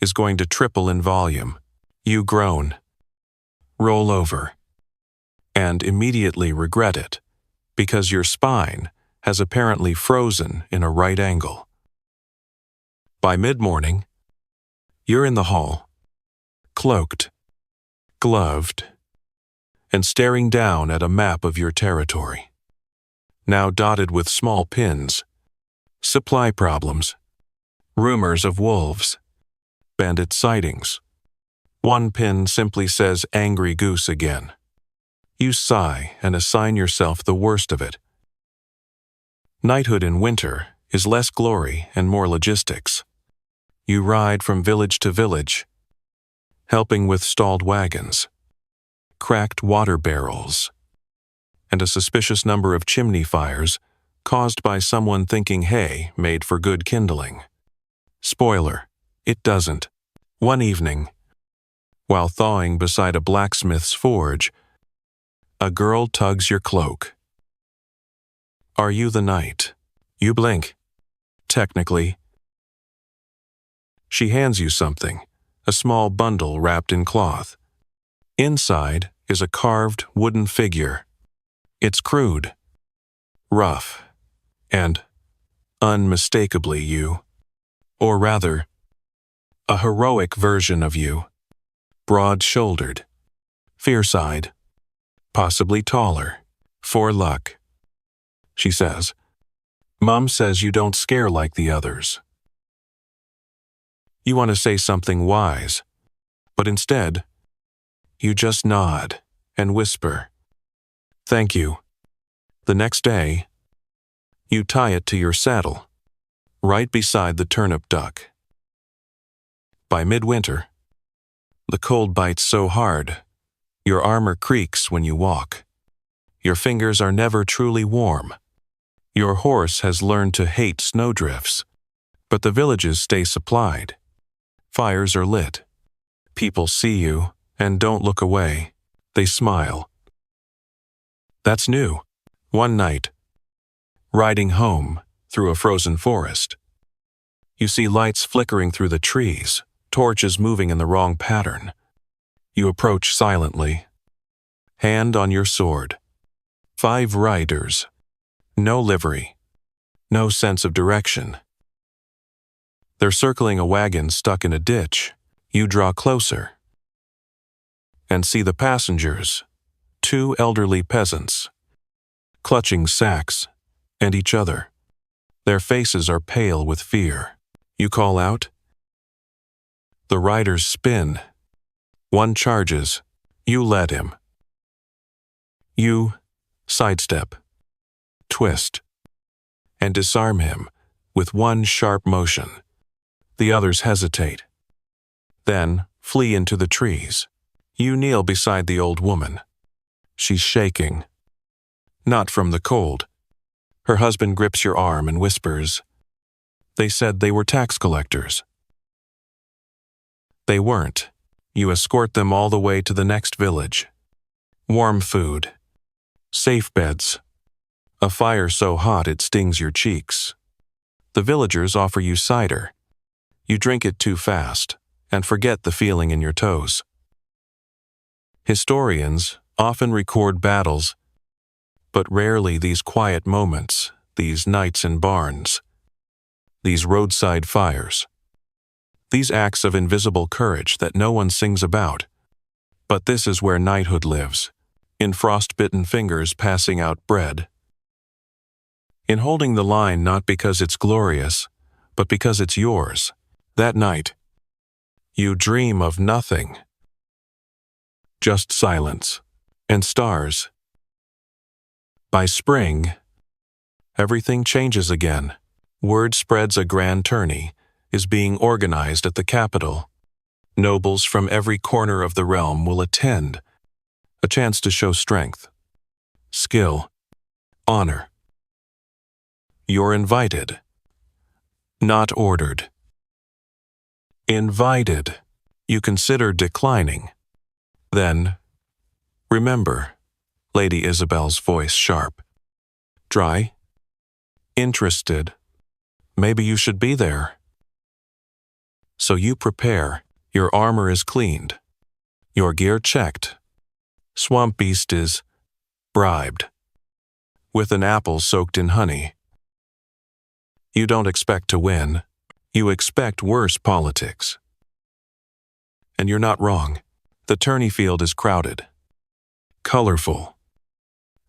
is going to triple in volume. You groan, roll over, and immediately regret it because your spine has apparently frozen in a right angle. By mid-morning, you're in the hall, cloaked, gloved, and staring down at a map of your territory, now dotted with small pins, supply problems, rumors of wolves, bandit sightings. One pin simply says angry goose again. You sigh and assign yourself the worst of it. Knighthood in winter is less glory and more logistics. You ride from village to village, helping with stalled wagons, cracked water barrels, and a suspicious number of chimney fires caused by someone thinking hay made for good kindling. Spoiler, it doesn't. One evening, while thawing beside a blacksmith's forge, a girl tugs your cloak. Are you the knight? You blink. Technically. She hands you something, a small bundle wrapped in cloth. Inside is a carved wooden figure. It's crude, rough, and unmistakably you. Or rather, a heroic version of you. Broad-shouldered, fierce-eyed, possibly taller, for luck. She says, Mom says you don't scare like the others. You want to say something wise, but instead, you just nod and whisper, Thank you. The next day, you tie it to your saddle, right beside the turnip duck. By midwinter, the cold bites so hard, your armor creaks when you walk. Your fingers are never truly warm. Your horse has learned to hate snowdrifts, but the villages stay supplied. Fires are lit. People see you and don't look away. They smile. That's new. One night, riding home through a frozen forest, you see lights flickering through the trees, torches moving in the wrong pattern. You approach silently, hand on your sword. 5 riders. No livery. No sense of direction. They're circling a wagon stuck in a ditch. You draw closer and see the passengers, 2 elderly peasants, clutching sacks and each other. Their faces are pale with fear. You call out. The riders spin. One charges. You let him. You sidestep, twist, and disarm him with one sharp motion. The others hesitate, then flee into the trees. You kneel beside the old woman. She's shaking, not from the cold. Her husband grips your arm and whispers, They said they were tax collectors. They weren't. You escort them all the way to the next village. Warm food, safe beds, a fire so hot it stings your cheeks. The villagers offer you cider. You drink it too fast and forget the feeling in your toes. Historians often record battles, but rarely these quiet moments, these nights in barns, these roadside fires, these acts of invisible courage that no one sings about. But this is where knighthood lives, in frost-bitten fingers passing out bread. In holding the line not because it's glorious, but because it's yours. That night, you dream of nothing. Just silence and stars. By spring, everything changes again. Word spreads a grand tourney is being organized at the capital. Nobles from every corner of the realm will attend, a chance to show strength, skill, honor. You're invited, not ordered. Invited. You consider declining. Then, remember, Lady Isabel's voice sharp. Dry? Interested? Maybe you should be there. So you prepare. Your armor is cleaned. Your gear checked. Swamp Beast is bribed. With an apple soaked in honey. You don't expect to win. You expect worse politics. And you're not wrong. The tourney field is crowded. Colorful.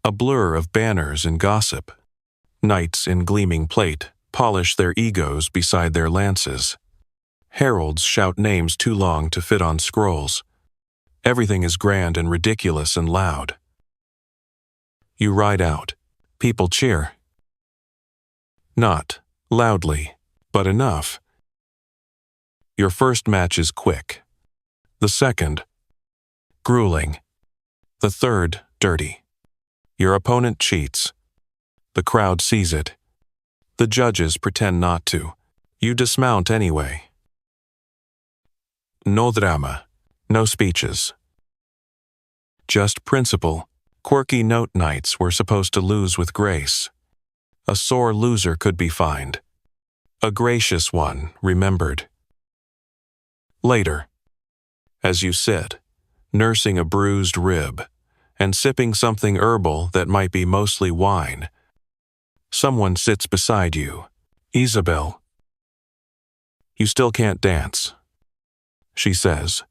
A blur of banners and gossip. Knights in gleaming plate polish their egos beside their lances. Heralds shout names too long to fit on scrolls. Everything is grand and ridiculous and loud. You ride out. People cheer. Not loudly, but enough. Your first match is quick. The second, grueling. The third, dirty. Your opponent cheats. The crowd sees it. The judges pretend not to. You dismount anyway. No drama. No speeches. Just principle. Quirky note knights were supposed to lose with grace. A sore loser could be fined. A gracious one remembered. Later, as you sit, nursing a bruised rib, and sipping something herbal that might be mostly wine, someone sits beside you. Isabel. You still can't dance. She says.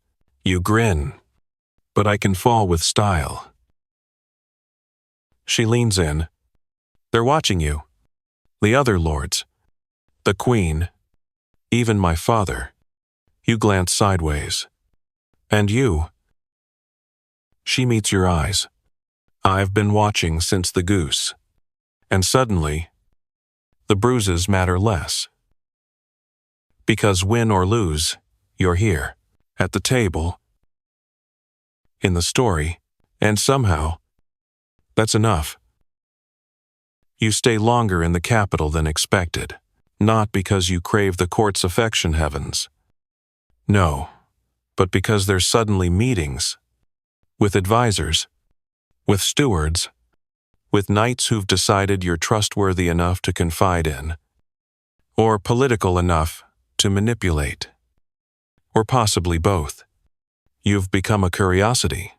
You grin. But I can fall with style. She leans in. They're watching you. The other lords. The queen. Even my father. You glance sideways. And you. She meets your eyes. I've been watching since the goose. And suddenly, the bruises matter less. Because win or lose, you're here, at the table, in the story, and somehow, that's enough. You stay longer in the capital than expected, not because you crave the court's affection heavens. No, but because there's suddenly meetings, with advisors, with stewards, with knights who've decided you're trustworthy enough to confide in, or political enough to manipulate, or possibly both. You've become a curiosity.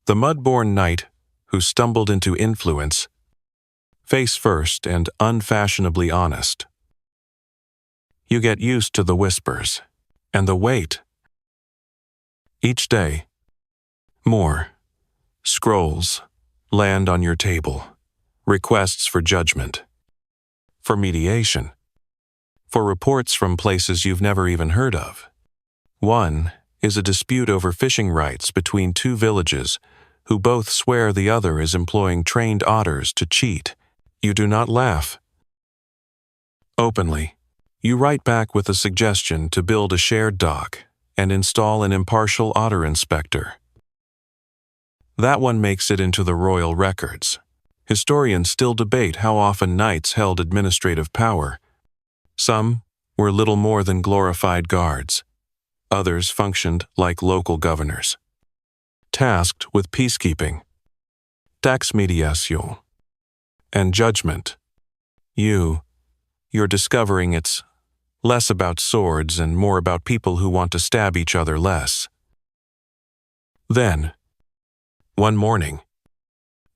The mud-born knight who stumbled into influence, face first and unfashionably honest. You get used to the whispers and the wait. Each day, more scrolls land on your table, requests for judgment, for mediation, for reports from places you've never even heard of. One is a dispute over fishing rights between two villages who both swear the other is employing trained otters to cheat. You do not laugh. Openly, you write back with a suggestion to build a shared dock and install an impartial otter inspector. That one makes it into the royal records. Historians still debate how often knights held administrative power. Some were little more than glorified guards. Others functioned like local governors, tasked with peacekeeping, tax mediation, and judgment. You're discovering it's less about swords and more about people who want to stab each other less. Then, one morning,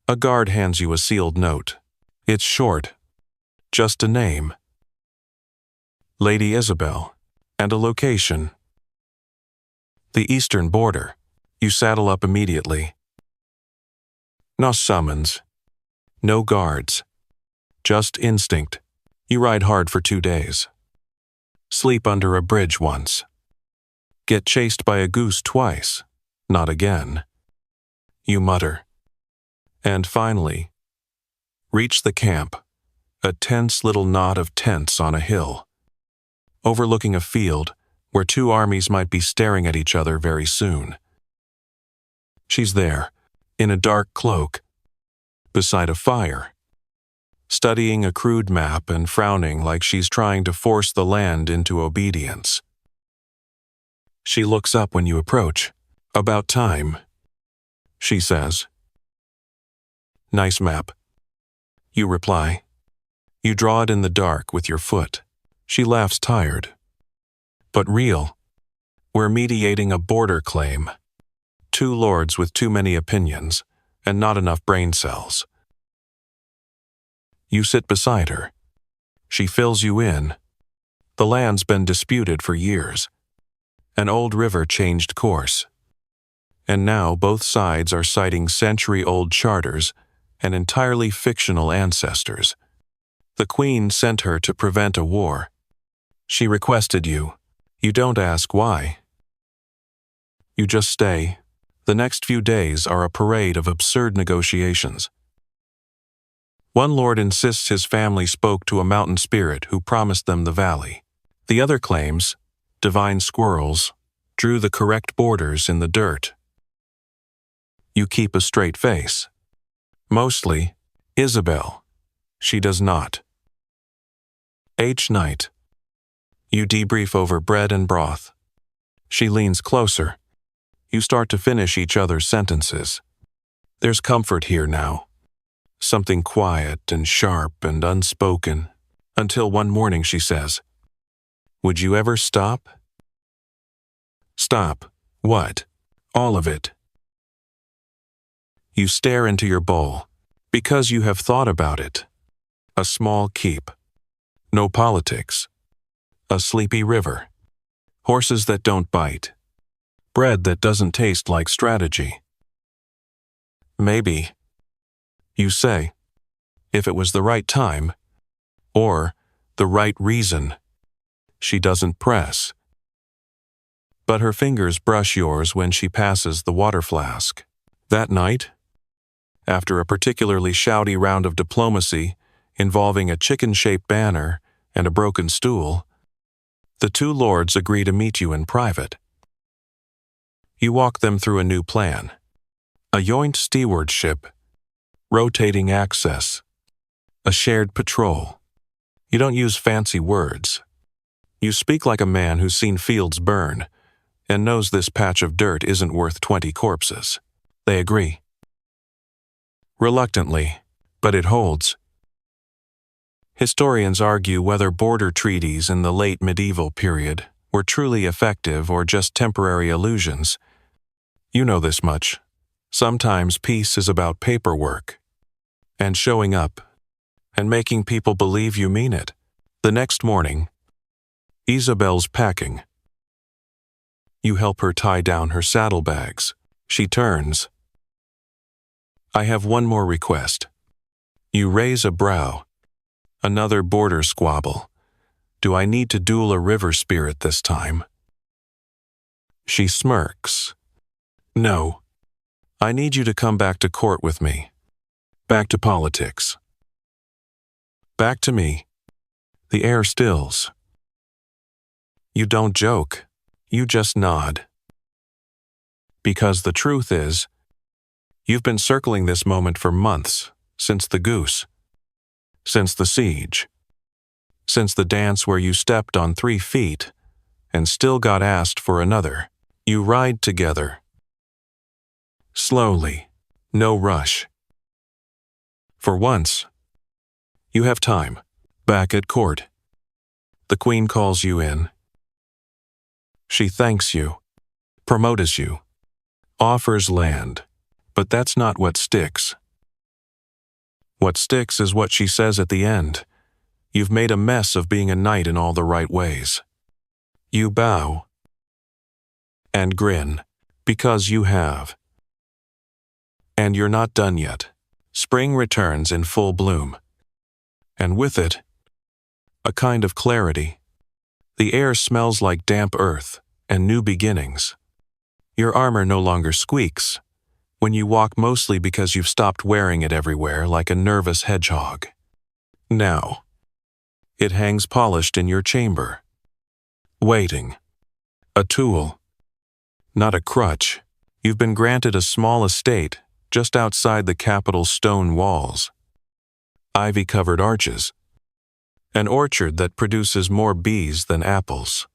a guard hands you a sealed note. It's short, just a name. Lady Isabel, and a location. The eastern border. You saddle up immediately. No summons. No guards. Just instinct. You ride hard for 2 days. Sleep under a bridge once. Get chased by a goose twice. Not again. You mutter. And finally, reach the camp, a tense little knot of tents on a hill. overlooking a field where two armies might be staring at each other very soon. She's there, in a dark cloak, beside a fire, studying a crude map and frowning like she's trying to force the land into obedience. She looks up when you approach. "About time," she says. "Nice map," you reply. You draw it in the dark with your foot. She laughs, tired, but real. "We're mediating a border claim. Two lords with too many opinions and not enough brain cells." You sit beside her. She fills you in. The land's been disputed for years. An old river changed course. And now both sides are citing century-old charters and entirely fictional ancestors. The Queen sent her to prevent a war. She requested you. You don't ask why. You just stay. The next few days are a parade of absurd negotiations. One lord insists his family spoke to a mountain spirit who promised them the valley. The other claims divine squirrels drew the correct borders in the dirt. You keep a straight face. Mostly, Isabel. She does not. Night. You debrief over bread and broth. She leans closer. You start to finish each other's sentences. There's comfort here now. Something quiet and sharp and unspoken, until one morning she says, "Would you ever stop?" "Stop? What? All of it?" You stare into your bowl, because you have thought about it. A small keep. No politics. A sleepy river. Horses that don't bite. Bread that doesn't taste like strategy. Maybe, you say, if it was the right time, or the right reason. She doesn't press. But her fingers brush yours when she passes the water flask. That night, after a particularly shouty round of diplomacy involving a chicken-shaped banner and a broken stool, the two lords agree to meet you in private. You walk them through a new plan. A joint stewardship, rotating access, a shared patrol. You don't use fancy words. You speak like a man who's seen fields burn and knows this patch of dirt isn't worth 20 corpses. They agree. Reluctantly, but it holds. Historians argue whether border treaties in the late medieval period were truly effective or just temporary illusions. You know this much. Sometimes peace is about paperwork and showing up and making people believe you mean it. The next morning, Isabel's packing. You help her tie down her saddlebags. She turns. "I have one more request." You raise a brow. Another border squabble. Do I need to duel a river spirit this time? She smirks. "No. I need you to come back to court with me. Back to politics. Back to me." The air stills. You don't joke. You just nod. Because the truth is, you've been circling this moment for months, since the goose, since the siege, since the dance where you stepped on 3 feet and still got asked for another. You ride together. Slowly, no rush. For once, you have time. Back at court, the Queen calls you in. She thanks you, promotes you, offers land, but that's not what sticks. What sticks is what she says at the end. You've made a mess of being a knight in all the right ways. You bow and grin, because you have. And you're not done yet. Spring returns in full bloom. And with it, a kind of clarity. The air smells like damp earth and new beginnings. Your armor no longer squeaks when you walk, mostly because you've stopped wearing it everywhere like a nervous hedgehog. Now, it hangs polished in your chamber. Waiting. A tool. Not a crutch. You've been granted a small estate just outside the capital's stone walls. Ivy-covered arches. An orchard that produces more bees than apples.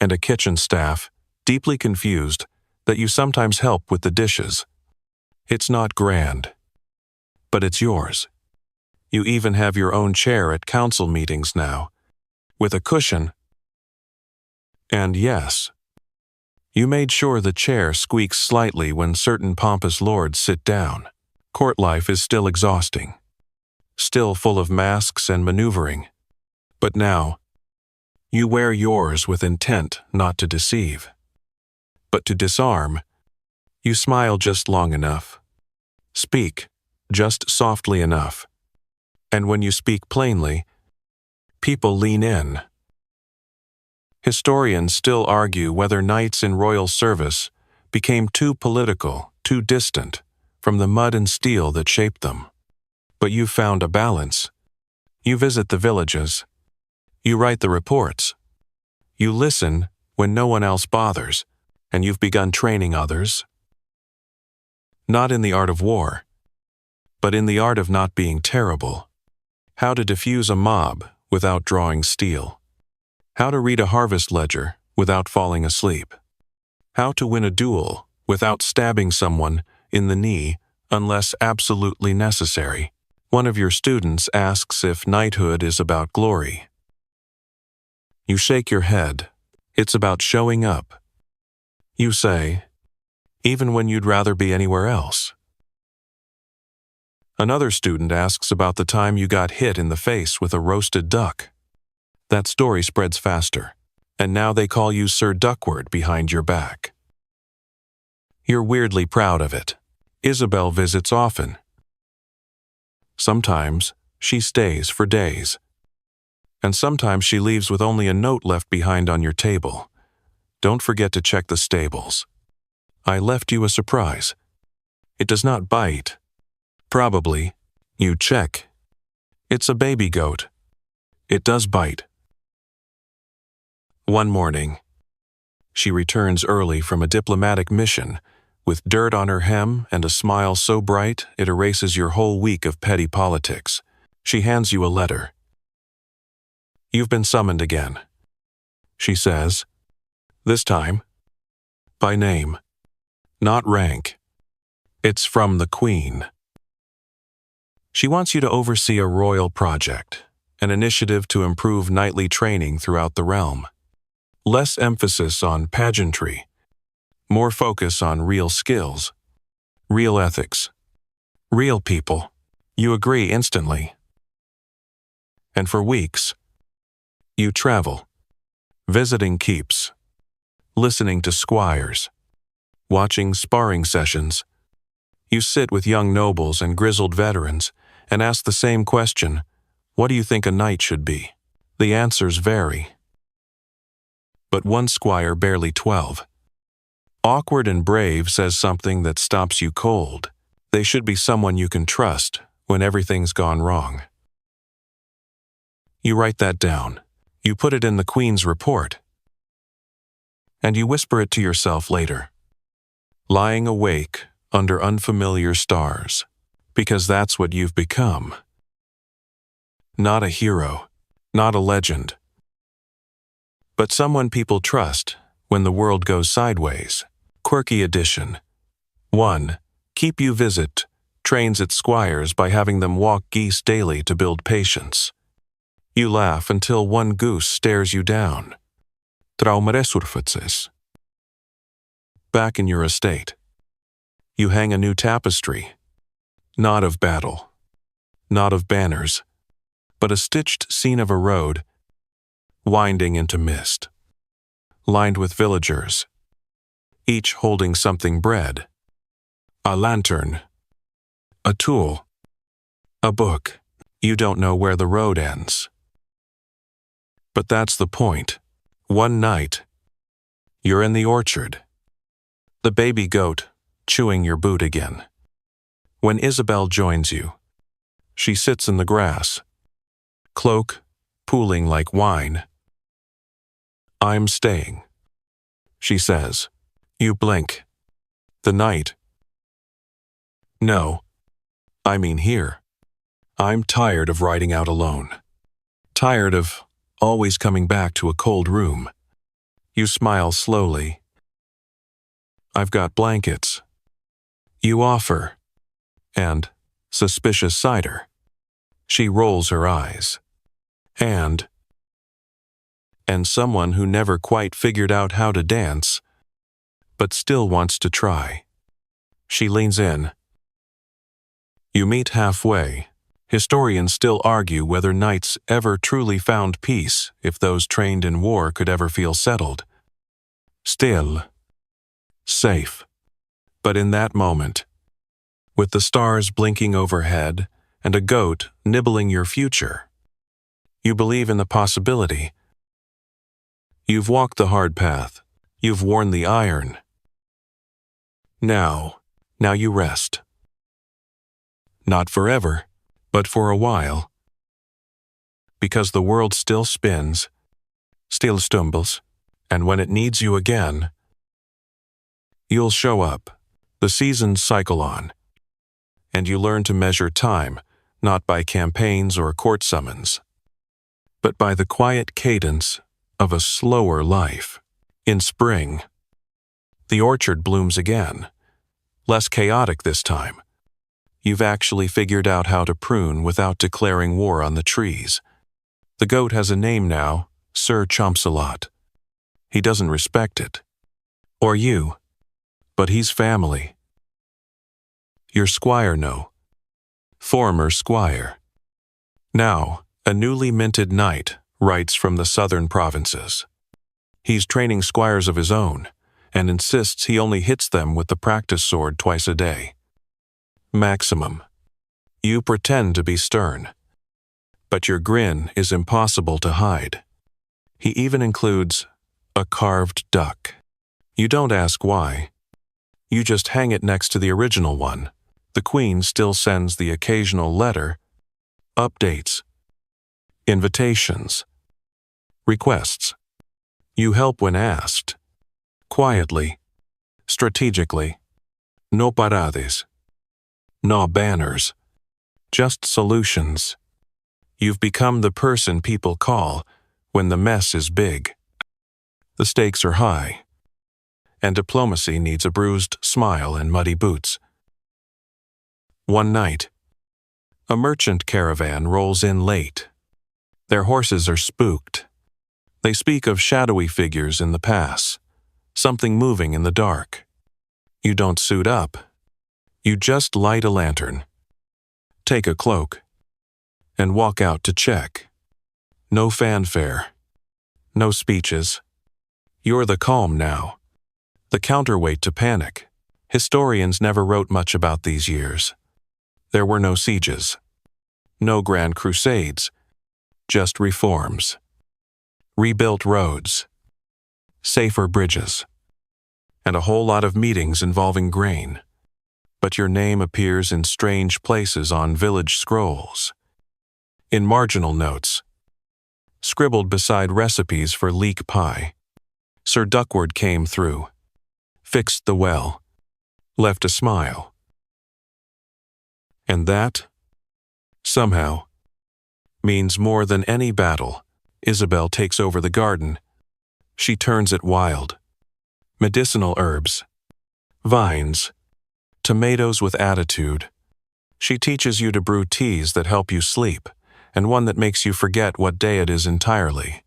And a kitchen staff, deeply confused, that you sometimes help with the dishes. It's not grand, but it's yours. You even have your own chair at council meetings now, with a cushion. And yes, you made sure the chair squeaks slightly when certain pompous lords sit down. Court life is still exhausting, still full of masks and maneuvering. But now, you wear yours with intent not to deceive, but to disarm. You smile just long enough. Speak just softly enough. And when you speak plainly, people lean in. Historians still argue whether knights in royal service became too political, too distant from the mud and steel that shaped them. But you've found a balance. You visit the villages. You write the reports. You listen when no one else bothers, and you've begun training others. Not in the art of war, but in the art of not being terrible. How to defuse a mob without drawing steel. How to read a harvest ledger without falling asleep. How to win a duel without stabbing someone in the knee unless absolutely necessary. One of your students asks if knighthood is about glory. You shake your head. It's about showing up. You say, even when you'd rather be anywhere else. Another student asks about the time you got hit in the face with a roasted duck. That story spreads faster, and now they call you Sir Duckward behind your back. You're weirdly proud of it. Isabel visits often. Sometimes she stays for days, and sometimes she leaves with only a note left behind on your table. Don't forget to check the stables. I left you a surprise. It does not bite. Probably. You check. It's a baby goat. It does bite. One morning, she returns early from a diplomatic mission, with dirt on her hem and a smile so bright it erases your whole week of petty politics. She hands you a letter. You've been summoned again, she says. This time, by name, not rank. It's from the Queen. She wants you to oversee a royal project, an initiative to improve knightly training throughout the realm. Less emphasis on pageantry, more focus on real skills, real ethics, real people. You agree instantly. And for weeks, you travel, visiting keeps, listening to squires, watching sparring sessions. You sit with young nobles and grizzled veterans and ask the same question, what do you think a knight should be? The answers vary. But one squire, barely 12, awkward and brave, says something that stops you cold. They should be someone you can trust when everything's gone wrong. You write that down. You put it in the Queen's report. And you whisper it to yourself later, lying awake under unfamiliar stars, because that's what you've become. Not a hero, not a legend, but someone people trust when the world goes sideways. Quirky addition. 1. Keep you visit trains its squires by having them walk geese daily to build patience. You laugh until one goose stares you down. Traumaresurfaces. Back in your estate, you hang a new tapestry, not of battle, not of banners, but a stitched scene of a road winding into mist, lined with villagers, each holding something bread, a lantern, a tool, a book. You don't know where the road ends. But that's the point. One night, you're in the orchard, the baby goat chewing your boot again. When Isabel joins you, she sits in the grass, cloak pooling like wine, I'm staying, she says. You blink. The night. No, I mean here. I'm tired of riding out alone. Tired of always coming back to a cold room. You smile slowly. I've got blankets. You offer. And suspicious cider. She rolls her eyes. And someone who never quite figured out how to dance, but still wants to try. She leans in. You meet halfway. Historians still argue whether knights ever truly found peace if those trained in war could ever feel settled. Still. Safe. But in that moment, with the stars blinking overhead and a goat nibbling your future, you believe in the possibility. You've walked the hard path. You've worn the iron. Now you rest. Not forever, but for a while. Because the world still spins, still stumbles, and when it needs you again, you'll show up. The seasons cycle on, and you learn to measure time, not by campaigns or court summons, but by the quiet cadence of a slower life. In spring, the orchard blooms again, less chaotic this time. You've actually figured out how to prune without declaring war on the trees. The goat has a name now, Sir Chomsalot. He doesn't respect it. Or you. But he's family. Your squire, no. Former squire. Now, a newly minted knight writes from the southern provinces. He's training squires of his own, and insists he only hits them with the practice sword twice a day. Maximum. You pretend to be stern, but your grin is impossible to hide. He even includes a carved duck. You don't ask why. You just hang it next to the original one. The Queen still sends the occasional letter, updates, invitations, requests. You help when asked. Quietly, strategically. No parades. No banners. Just solutions. You've become the person people call when the mess is big. The stakes are high, and diplomacy needs a bruised smile and muddy boots. One night, a merchant caravan rolls in late. Their horses are spooked. They speak of shadowy figures in the pass, something moving in the dark. You don't suit up. You just light a lantern, take a cloak, and walk out to check. No fanfare, no speeches. You're the calm now, the counterweight to panic. Historians never wrote much about these years. There were no sieges, no grand crusades, just reforms. Rebuilt roads, safer bridges, and a whole lot of meetings involving grain. But your name appears in strange places on village scrolls, in marginal notes, scribbled beside recipes for leek pie. Sir Duckward came through, fixed the well, left a smile. And that, somehow, means more than any battle. Isabel takes over the garden. She turns it wild. Medicinal herbs, vines, tomatoes with attitude. She teaches you to brew teas that help you sleep, and one that makes you forget what day it is entirely.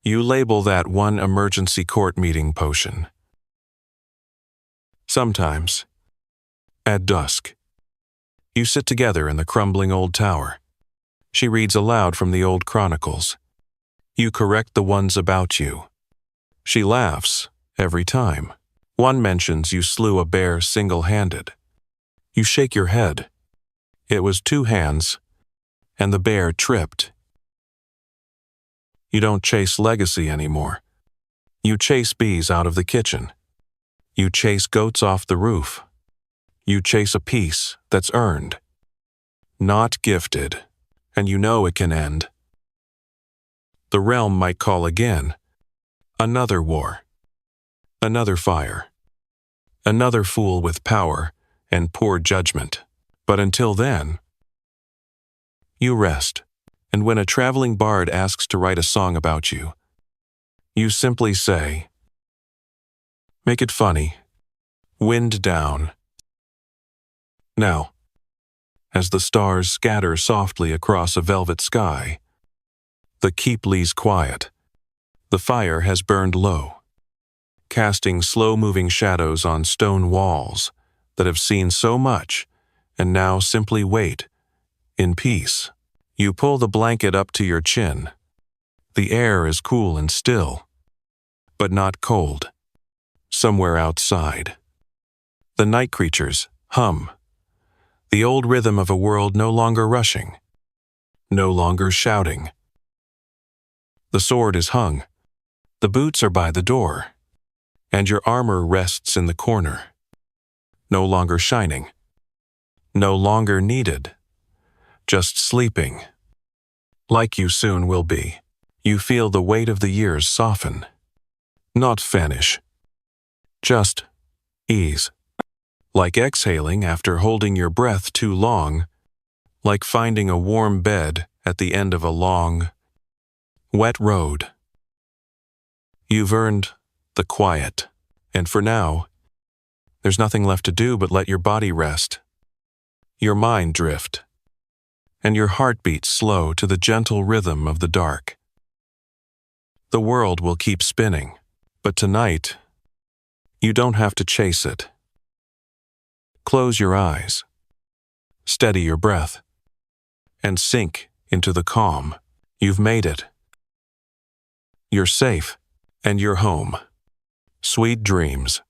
You label that one emergency court meeting potion. Sometimes, at dusk, you sit together in the crumbling old tower. She reads aloud from the old chronicles. You correct the ones about you. She laughs every time. One mentions you slew a bear single-handed. You shake your head. It was 2 hands, and the bear tripped. You don't chase legacy anymore. You chase bees out of the kitchen. You chase goats off the roof. You chase a peace that's earned, not gifted, and you know it can end. The realm might call again, Another war. Another fire. Another fool with power and poor judgment. But until then, you rest. And when a traveling bard asks to write a song about you, you simply say, make it funny. Wind down. Now, as the stars scatter softly across a velvet sky, the keep lies quiet. The fire has burned low, casting slow-moving shadows on stone walls that have seen so much and now simply wait in peace. You pull the blanket up to your chin. The air is cool and still, but not cold. Somewhere outside, the night creatures hum, the old rhythm of a world no longer rushing, no longer shouting. The sword is hung, the boots are by the door, and your armor rests in the corner, no longer shining, no longer needed, just sleeping. Like you soon will be. You feel the weight of the years soften, not vanish, just ease. Like exhaling after holding your breath too long, like finding a warm bed at the end of a long, wet road. You've earned the quiet, and for now, there's nothing left to do but let your body rest, your mind drift, and your heartbeat slow to the gentle rhythm of the dark. The world will keep spinning, but tonight, you don't have to chase it. Close your eyes, steady your breath, and sink into the calm. You've made it. You're safe, and you're home. Sweet dreams.